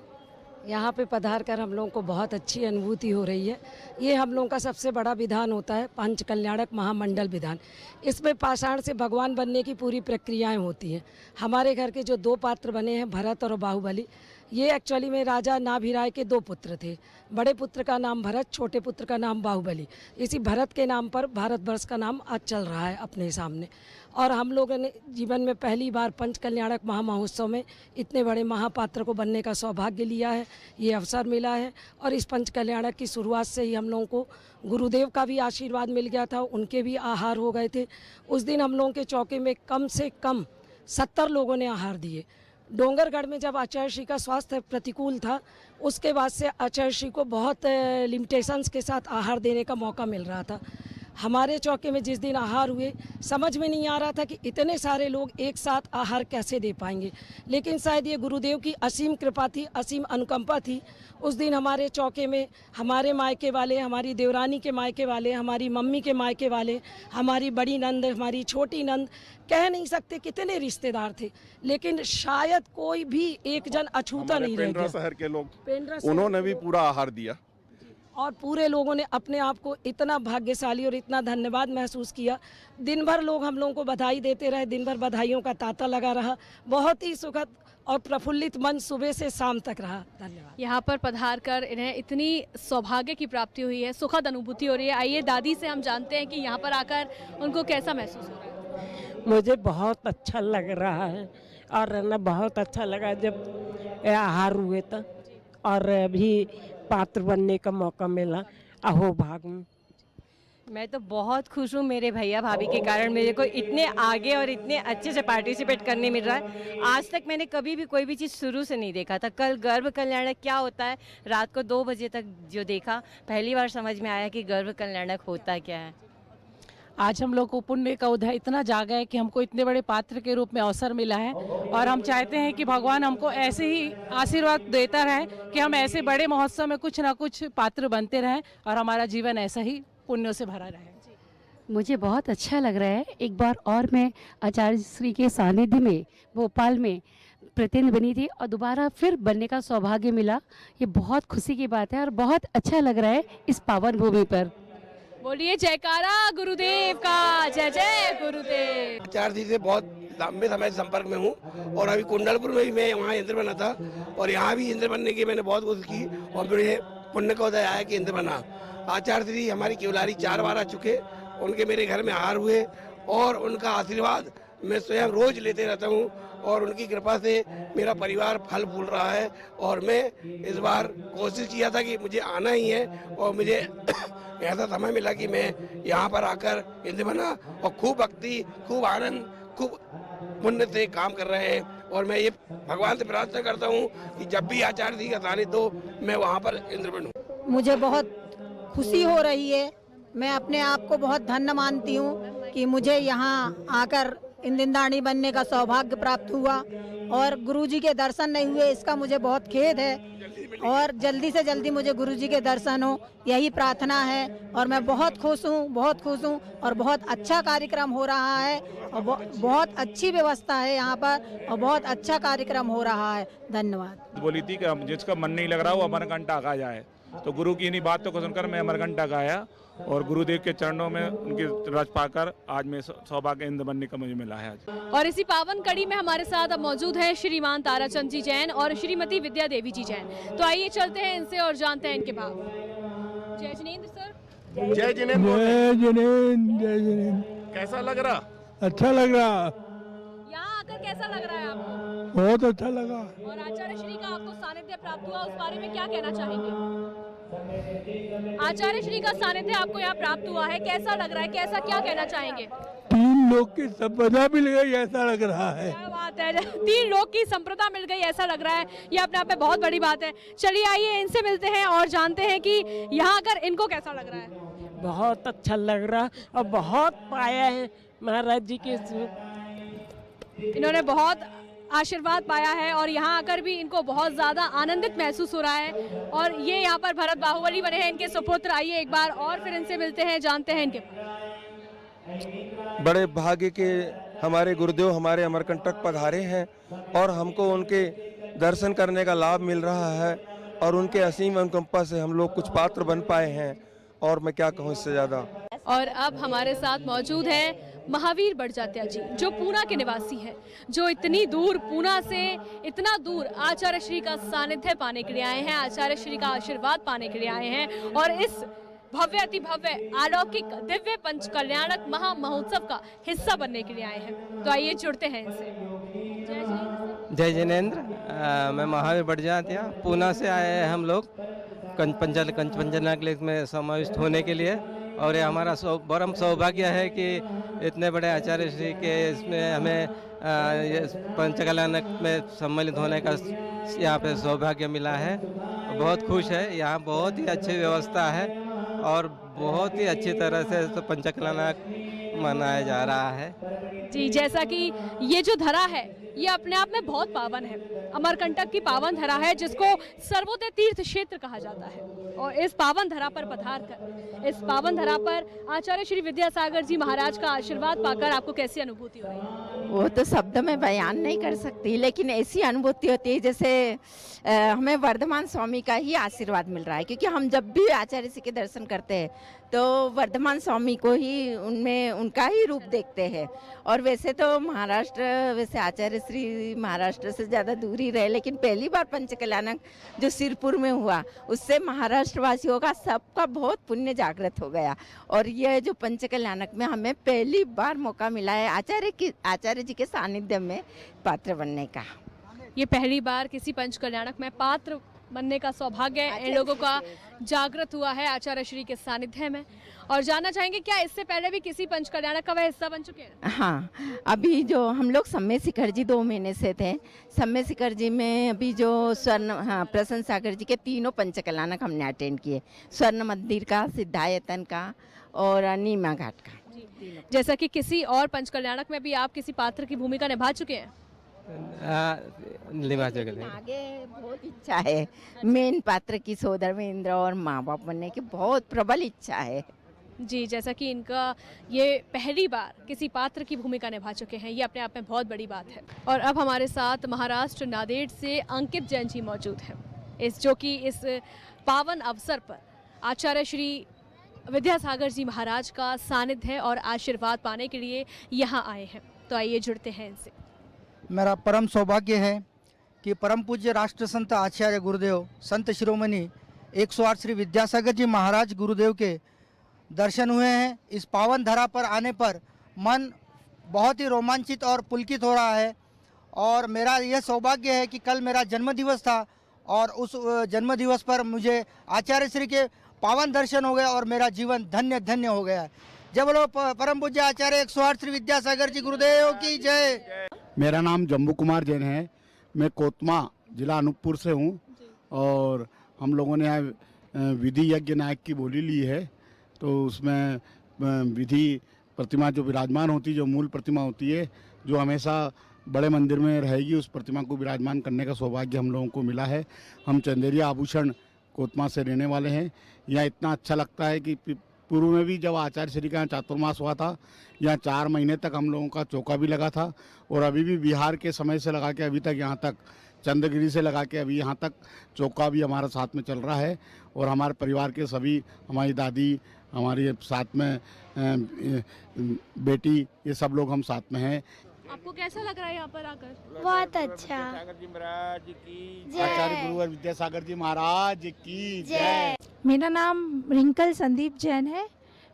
यहाँ पे पधार कर हम लोगों को बहुत अच्छी अनुभूति हो रही है। ये हम लोगों का सबसे बड़ा विधान होता है पंच कल्याणक महामंडल विधान। इसमें पाषाण से भगवान बनने की पूरी प्रक्रियाएं होती हैं। हमारे घर के जो 2 पात्र बने हैं, भरत और बाहुबली, ये एक्चुअली में राजा नाभिराय के 2 पुत्र थे। बड़े पुत्र का नाम भरत, छोटे पुत्र का नाम बाहुबली। इसी भरत के नाम पर भारतवर्ष का नाम आज चल रहा है अपने सामने। और हम लोगों ने जीवन में पहली बार पंच कल्याणक महामहोत्सव में इतने बड़े महापात्र को बनने का सौभाग्य लिया है, ये अवसर मिला है। और इस पंच कल्याणक की शुरुआत से ही हम लोगों को गुरुदेव का भी आशीर्वाद मिल गया था, उनके भी आहार हो गए थे। उस दिन हम लोगों के चौके में कम से कम 70 लोगों ने आहार दिए। डोंगरगढ़ में जब आचार्य श्री का स्वास्थ्य प्रतिकूल था, उसके बाद से आचार्य श्री को बहुत लिमिटेशंस के साथ आहार देने का मौका मिल रहा था। हमारे चौके में जिस दिन आहार हुए, समझ में नहीं आ रहा था कि इतने सारे लोग एक साथ आहार कैसे दे पाएंगे, लेकिन शायद ये गुरुदेव की असीम कृपा थी, असीम अनुकंपा थी। उस दिन हमारे चौके में हमारे मायके वाले, हमारी देवरानी के मायके वाले, हमारी मम्मी के मायके वाले, हमारी बड़ी नंद, हमारी छोटी नंद, कह नहीं सकते कितने रिश्तेदार थे, लेकिन शायद कोई भी एक जन अछूता नहीं रह गया। शहर के लोग, उन्होंने भी पूरा आहार दिया और पूरे लोगों ने अपने आप को इतना भाग्यशाली और इतना धन्यवाद महसूस किया। दिन भर लोग हम लोगों को बधाई देते रहे, दिन भर बधाइयों का तांता लगा रहा। बहुत ही सुखद और प्रफुल्लित मन सुबह से शाम तक रहा। धन्यवाद। यहाँ पर पधार कर इन्हें इतनी सौभाग्य की प्राप्ति हुई है, सुखद अनुभूति हो रही है। आइए दादी से हम जानते हैं कि यहाँ पर आकर उनको कैसा महसूस हो रहा है। मुझे बहुत अच्छा लग रहा है और ना बहुत अच्छा लगा जब आहार हुए तो, और अभी पात्र बनने का मौका मिला। अहो भाग में मैं तो बहुत खुश हूँ मेरे भैया भाभी के कारण मेरे को इतने आगे और इतने अच्छे से पार्टिसिपेट करने मिल रहा है। आज तक मैंने कभी भी कोई भी चीज़ शुरू से नहीं देखा था। कल गर्भ कल्याणक क्या होता है रात को 2 बजे तक जो देखा, पहली बार समझ में आया कि गर्भ कल्याणक होता क्या है। आज हम लोग को पुण्य का उदय इतना जागा है कि हमको इतने बड़े पात्र के रूप में अवसर मिला है और हम चाहते हैं कि भगवान हमको ऐसे ही आशीर्वाद देता रहे कि हम ऐसे बड़े महोत्सव में कुछ ना कुछ पात्र बनते रहें और हमारा जीवन ऐसा ही पुण्यों से भरा रहे। मुझे बहुत अच्छा लग रहा है। एक बार और मैं आचार्य श्री के सानिध्य में भोपाल में प्रतिनिधि बनी थी और दोबारा फिर बनने का सौभाग्य मिला। ये बहुत खुशी की बात है और बहुत अच्छा लग रहा है इस पावन भूमि पर। बोलिए जयकारा गुरुदेव का, जय जय गुरुदेव। आचार्य जी से बहुत लंबे समय से संपर्क में हूँ और अभी कुंडलपुर में भी मैं वहाँ इंद्र बना था और यहाँ भी इंद्र बनने की मैंने बहुत कोशिश की और मुझे पुण्य का उदय आया कि इंद्र बना। आचार्य श्री हमारी केवलारी 4 बार आ चुके, उनके मेरे घर में आहार हुए और उनका आशीर्वाद मैं स्वयं रोज लेते रहता हूँ और उनकी कृपा से मेरा परिवार फल फूल रहा है। और मैं इस बार कोशिश किया था कि मुझे आना ही है और मुझे ऐसा समय मिला कि मैं यहाँ पर आकर इंद्र बना और खूब भक्ति, खूब आनंद, खूब पुण्य से काम कर रहे हैं। और मैं ये भगवान से प्रार्थना करता हूँ कि जब भी आचार्य जी का सानिध्य हो मैं वहाँ पर इंद्र बनूँ। मुझे बहुत खुशी हो रही है। मैं अपने आप को बहुत धन्य मानती हूँ कि मुझे यहाँ आकर इंद्राणी बनने का सौभाग्य प्राप्त हुआ और गुरुजी के दर्शन नहीं हुए, इसका मुझे बहुत खेद है और जल्दी से जल्दी मुझे गुरुजी के दर्शन हो, यही प्रार्थना है। और मैं बहुत खुश हूँ और बहुत अच्छा कार्यक्रम हो रहा है और बहुत अच्छी व्यवस्था है यहाँ पर और बहुत अच्छा कार्यक्रम हो रहा है। धन्यवाद। बोली थी कि जिसका मन नहीं लग रहा वो अमरकंटक गा जाए, तो गुरु की इन्हीं बातों को सुनकर मैं अमरकंटक गाया और गुरुदेव के चरणों में उनकी रज पाकर आज मैं सौभाग्य इंद्र बनने का मुझे मिला है आज। और इसी पावन कड़ी में हमारे साथ अब मौजूद है श्रीमान ताराचंद जी जैन और श्रीमती विद्या देवी जी जैन। तो आइए चलते हैं इनसे और जानते हैं इनके भाव। जय जिनेंद्र सर। जय जिनेंद्र। जय जिनेंद्र। जय जिनेंद्र। कैसा लग रहा? अच्छा लग रहा। यहाँ आकर कैसा लग रहा है आपको? बहुत अच्छा लगा। और आचार्य श्री का आपको सानिध्य प्राप्त हुआ, उस बारे में क्या कहना चाहेंगे? आचार्य श्री का सानिध्य आपको यहाँ प्राप्त हुआ है, कैसा लग रहा है, कैसा क्या कहना चाहेंगे? 3 लोग की संपदा मिल गई ऐसा लग रहा है। क्या बात है, 3 लोग की संप्रदा मिल गई ऐसा लग रहा है, ये अपने आप में बहुत बड़ी बात है। चलिए आइए इनसे मिलते हैं और जानते हैं कि यहाँ आकर इनको कैसा लग रहा है। बहुत अच्छा लग रहा और बहुत पाया है महाराज जी के। इन्होंने बहुत आशीर्वाद पाया है और यहाँ आकर भी इनको बहुत ज़्यादा आनंदित महसूस हो रहा है। और ये यहाँ पर भरत बाहुबली बने हैं, इनके सुपुत्र। आइए एक बार और फिर इनसे मिलते हैं, जानते हैं इनके। बड़े भाग्य के हमारे गुरुदेव हमारे अमरकंटक पधारे हैं और हमको उनके दर्शन करने का लाभ मिल रहा है और उनके असीम अनुकंपा से हम लोग कुछ पात्र बन पाए हैं और मैं क्या कहूँ इससे ज़्यादा। और अब हमारे साथ मौजूद है महावीर बड़जात्या जी, जो पूना के निवासी हैं, जो इतनी दूर पूना से इतना दूर आचार्य श्री का सानिध्य पाने के लिए आए हैं, आचार्य श्री का आशीर्वाद पाने के लिए आए हैं और इस भव्य अति भव्य अलौकिक दिव्य पंच कल्याणक महा महोत्सव का हिस्सा बनने के लिए आए हैं। तो आइए जुड़ते हैं इनसे। जय जिनेंद्र। मैं महावीर बड़जात्या, पूना से आए हैं हम लोग कंचनजंगा में समाविष्ट होने के लिए और ये हमारा परम सौभाग्य है कि इतने बड़े आचार्य श्री के इसमें हमें पंचकल्याणक में सम्मिलित होने का यहाँ पे सौभाग्य मिला है। बहुत खुश है, यहाँ बहुत ही अच्छी व्यवस्था है और बहुत ही अच्छी तरह से तो पंचकल्याणक मनाया जा रहा है। जी, जैसा कि ये जो धरा है ये अपने आप में बहुत पावन है, अमरकंटक की पावन धरा है जिसको सर्वोदय तीर्थ क्षेत्र कहा जाता है। और इस पावन धरा पर पधार कर, इस पावन धरा पर आचार्य श्री विद्यासागर जी महाराज का आशीर्वाद पाकर आपको कैसी अनुभूति हो रही है? वो तो शब्द में बयान नहीं कर सकती, लेकिन ऐसी अनुभूति होती है जैसे हमें वर्धमान स्वामी का ही आशीर्वाद मिल रहा है। क्योंकि हम जब भी आचार्य जी के दर्शन करते हैं तो वर्धमान स्वामी को ही उनमें उनका ही रूप देखते हैं। और वैसे तो महाराष्ट्र, वैसे आचार्य श्री महाराष्ट्र से ज़्यादा दूर ही रहे, लेकिन पहली बार पंचकल्याणक जो सिरपुर में हुआ उससे महाराष्ट्र वासियों का सबका बहुत पुण्य जागृत हो गया। और यह जो पंचकल्याणक में हमें पहली बार मौका मिला है आचार्य जी के सानिध्य में पात्र बनने का। ये पहली बार किसी पंच कल्याणक में पात्र बनने का सौभाग्य इन लोगों का जागृत हुआ है आचार्य श्री के सानिध्य में। और जानना चाहेंगे क्या इससे पहले भी किसी पंच कल्याणक का वह हिस्सा बन चुके हैं? हाँ, अभी जो हम लोग सम्मेद शिखर जी 2 महीने से थे। सम्मेद शिखर जी में अभी जो प्रसन्न सागर जी के 3 पंच कल्याणक हमने अटेंड किए, स्वर्ण मंदिर का, सिद्धायतन का और नीमा घाट का। जैसा कि किसी और पंच कल्याणक में भी आप किसी पात्र की भूमिका निभा चुके हैं? आगे बहुत इच्छा है, मेन पात्र की सोदर में इंद्र और माँ बाप बनने की बहुत प्रबल इच्छा है जी। जैसा कि इनका ये पहली बार किसी पात्र की भूमिका निभा चुके हैं, ये अपने आप में बहुत बड़ी बात है। और अब हमारे साथ महाराष्ट्र नांदेड़ से अंकित जैन जी मौजूद हैं, इस पावन अवसर पर आचार्य श्री विद्यासागर जी महाराज का सानिध्य और आशीर्वाद पाने के लिए यहाँ आए हैं। तो आइए जुड़ते हैं इनसे। मेरा परम सौभाग्य है कि परम पूज्य राष्ट्र संत आचार्य गुरुदेव संत शिरोमणि 108 श्री विद्यासागर जी महाराज गुरुदेव के दर्शन हुए हैं। इस पावन धरा पर आने पर मन बहुत ही रोमांचित और पुलकित हो रहा है। और मेरा यह सौभाग्य है कि कल मेरा जन्मदिवस था और उस जन्मदिवस पर मुझे आचार्य श्री के पावन दर्शन हो गए और मेरा जीवन धन्य धन्य हो गया। जय बोलो परम पूज्य आचार्य 108 श्री विद्यासागर जी गुरुदेव की जय। मेरा नाम जम्बू कुमार जैन है। मैं कोतमा जिला अनूपपुर से हूँ और हम लोगों ने यहाँ विधि यज्ञ नायक की बोली ली है। तो उसमें विधि प्रतिमा जो विराजमान होती है, जो मूल प्रतिमा होती है, जो हमेशा बड़े मंदिर में रहेगी, उस प्रतिमा को विराजमान करने का सौभाग्य हम लोगों को मिला है। हम चंदेरिया आभूषण कोतमा से रहने वाले हैं। यहाँ इतना अच्छा लगता है कि पूर्व में भी जब आचार्य श्री का यहाँ चातुर्मास हुआ था, यहाँ 4 महीने तक हम लोगों का चौका भी लगा था और अभी भी बिहार के समय से लगा के अभी तक यहाँ तक, चंद्रगिरी से लगा के अभी यहाँ तक चौका भी हमारा साथ में चल रहा है। और हमारे परिवार के सभी, हमारी दादी, हमारी साथ में बेटी, ये सब लोग हम साथ में हैं। आपको कैसा लग रहा है यहाँ पर आकर? बहुत अच्छा। जी महाराज की आचार्य गुरुवर विद्यासागर जी महाराज की जय। मेरा नाम रिंकल संदीप जैन है।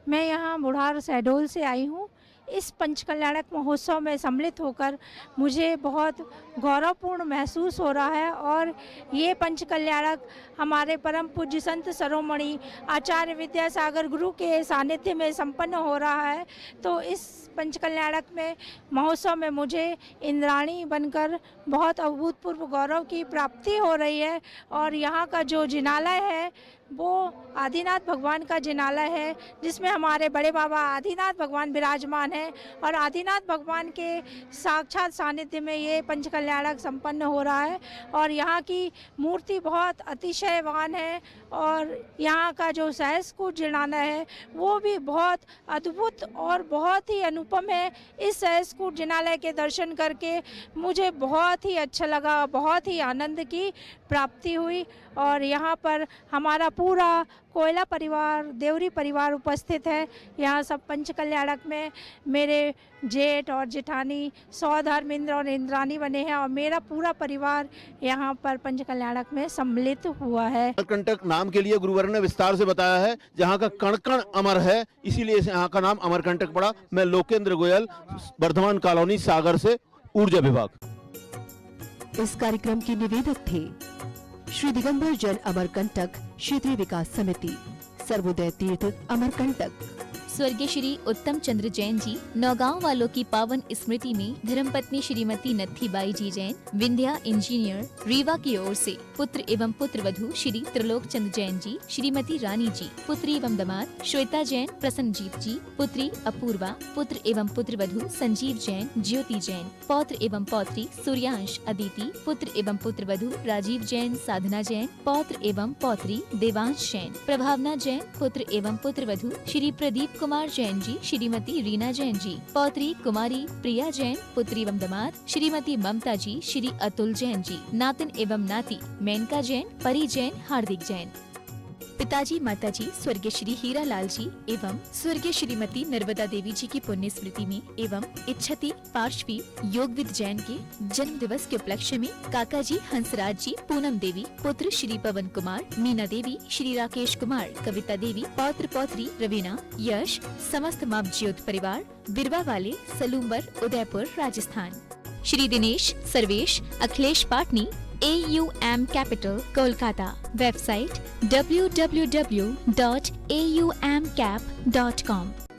मैं यहाँ बुढ़ार शहडोल से आई हूँ। इस पंच कल्याणक महोत्सव में सम्मिलित होकर मुझे बहुत गौरवपूर्ण महसूस हो रहा है। और ये पंच कल्याणक हमारे परम पूज्य संत शिरोमणि आचार्य विद्यासागर गुरु के सानिध्य में संपन्न हो रहा है। तो इस पंच कल्याणक में महोत्सव में मुझे इंद्राणी बनकर बहुत अभूतपूर्व गौरव की प्राप्ति हो रही है। और यहाँ का जो जिनालय है वो आदिनाथ भगवान का जिनालय है, जिसमें हमारे बड़े बाबा आदिनाथ भगवान विराजमान हैं। और आदिनाथ भगवान के साक्षात सानिध्य में ये पंच कल्याणक संपन्न हो रहा है। और यहाँ की मूर्ति बहुत अतिशयवान है और यहाँ का जो सहस्कूट जिनालय है वो भी बहुत अद्भुत और बहुत ही अनुपम है। इस सहस्कूट जिनालय के दर्शन करके मुझे बहुत ही अच्छा लगा, बहुत ही आनंद की प्राप्ति हुई। और यहाँ पर हमारा पूरा कोयला परिवार, देवरी परिवार उपस्थित है। यहाँ सब पंच कल्याणक में मेरे जेठ और जेठानी सौधर्मेंद्र और इंद्रानी बने हैं और मेरा पूरा परिवार यहाँ पर पंच कल्याणक में सम्मिलित हुआ है। अमरकंटक नाम के लिए गुरुवर ने विस्तार से बताया है, जहाँ का कण कण अमर है, इसीलिए यहाँ का नाम अमरकंटक पड़ा। मैं लोकेंद्र गोयल, वर्धमान कॉलोनी, सागर से, ऊर्जा विभाग। इस कार्यक्रम के निवेदक थे श्री दिगंबर जैन अमरकंटक क्षेत्रीय विकास समिति, सर्वोदय तीर्थ अमरकंटक। स्वर्गीय श्री उत्तम चंद्र जैन जी नौगांव वालों की पावन स्मृति में धर्मपत्नी श्रीमती नत्थीबाई जी जैन, विंध्या इंजीनियर, रीवा की ओर से पुत्र एवं पुत्र वधू श्री त्रिलोक चंद्र जैन जी, श्रीमती रानी जी, पुत्री एवं दामाद श्वेता जैन, प्रसन्नजीत जी, पुत्री अपूर्वा, पुत्र एवं पुत्र वधू संजीव जैन, ज्योति जैन, पौत्र एवं पौत्री सूर्यांश, अदिति, पुत्र एवं पुत्र वधू राजीव जैन, साधना जैन, पौत्र एवं पौत्री देवांश जैन, प्रभावना जैन, पुत्र एवं पुत्र वधू श्री प्रदीप कुमार जैन जी, श्रीमती रीना जैन जी, पौत्री कुमारी प्रिया जैन, पुत्री एवं दामाद श्रीमती ममता जी, श्री अतुल जैन जी, नातिन एवं नाती मेनका जैन, परी जैन, हार्दिक जैन। पिताजी माताजी स्वर्गीय श्री हीरा लाल जी एवं स्वर्गीय श्रीमती नर्मदा देवी जी की पुण्य स्मृति में एवं इच्छति पार्श्वी योगविद जैन के जन्म दिवस के उपलक्ष्य में काका जी हंसराज जी, पूनम देवी, पुत्र श्री पवन कुमार, मीना देवी, श्री राकेश कुमार, कविता देवी, पौत्र पौत्री रवीना, यश, समस्त मापज्योत परिवार, बिरवा वाले, Salumbar, Udaipur, Rajasthan. Shri Dinesh, Sarvesh, Akhilesh Patni, AUM Capital, Kolkata. Website www.aumcap.com.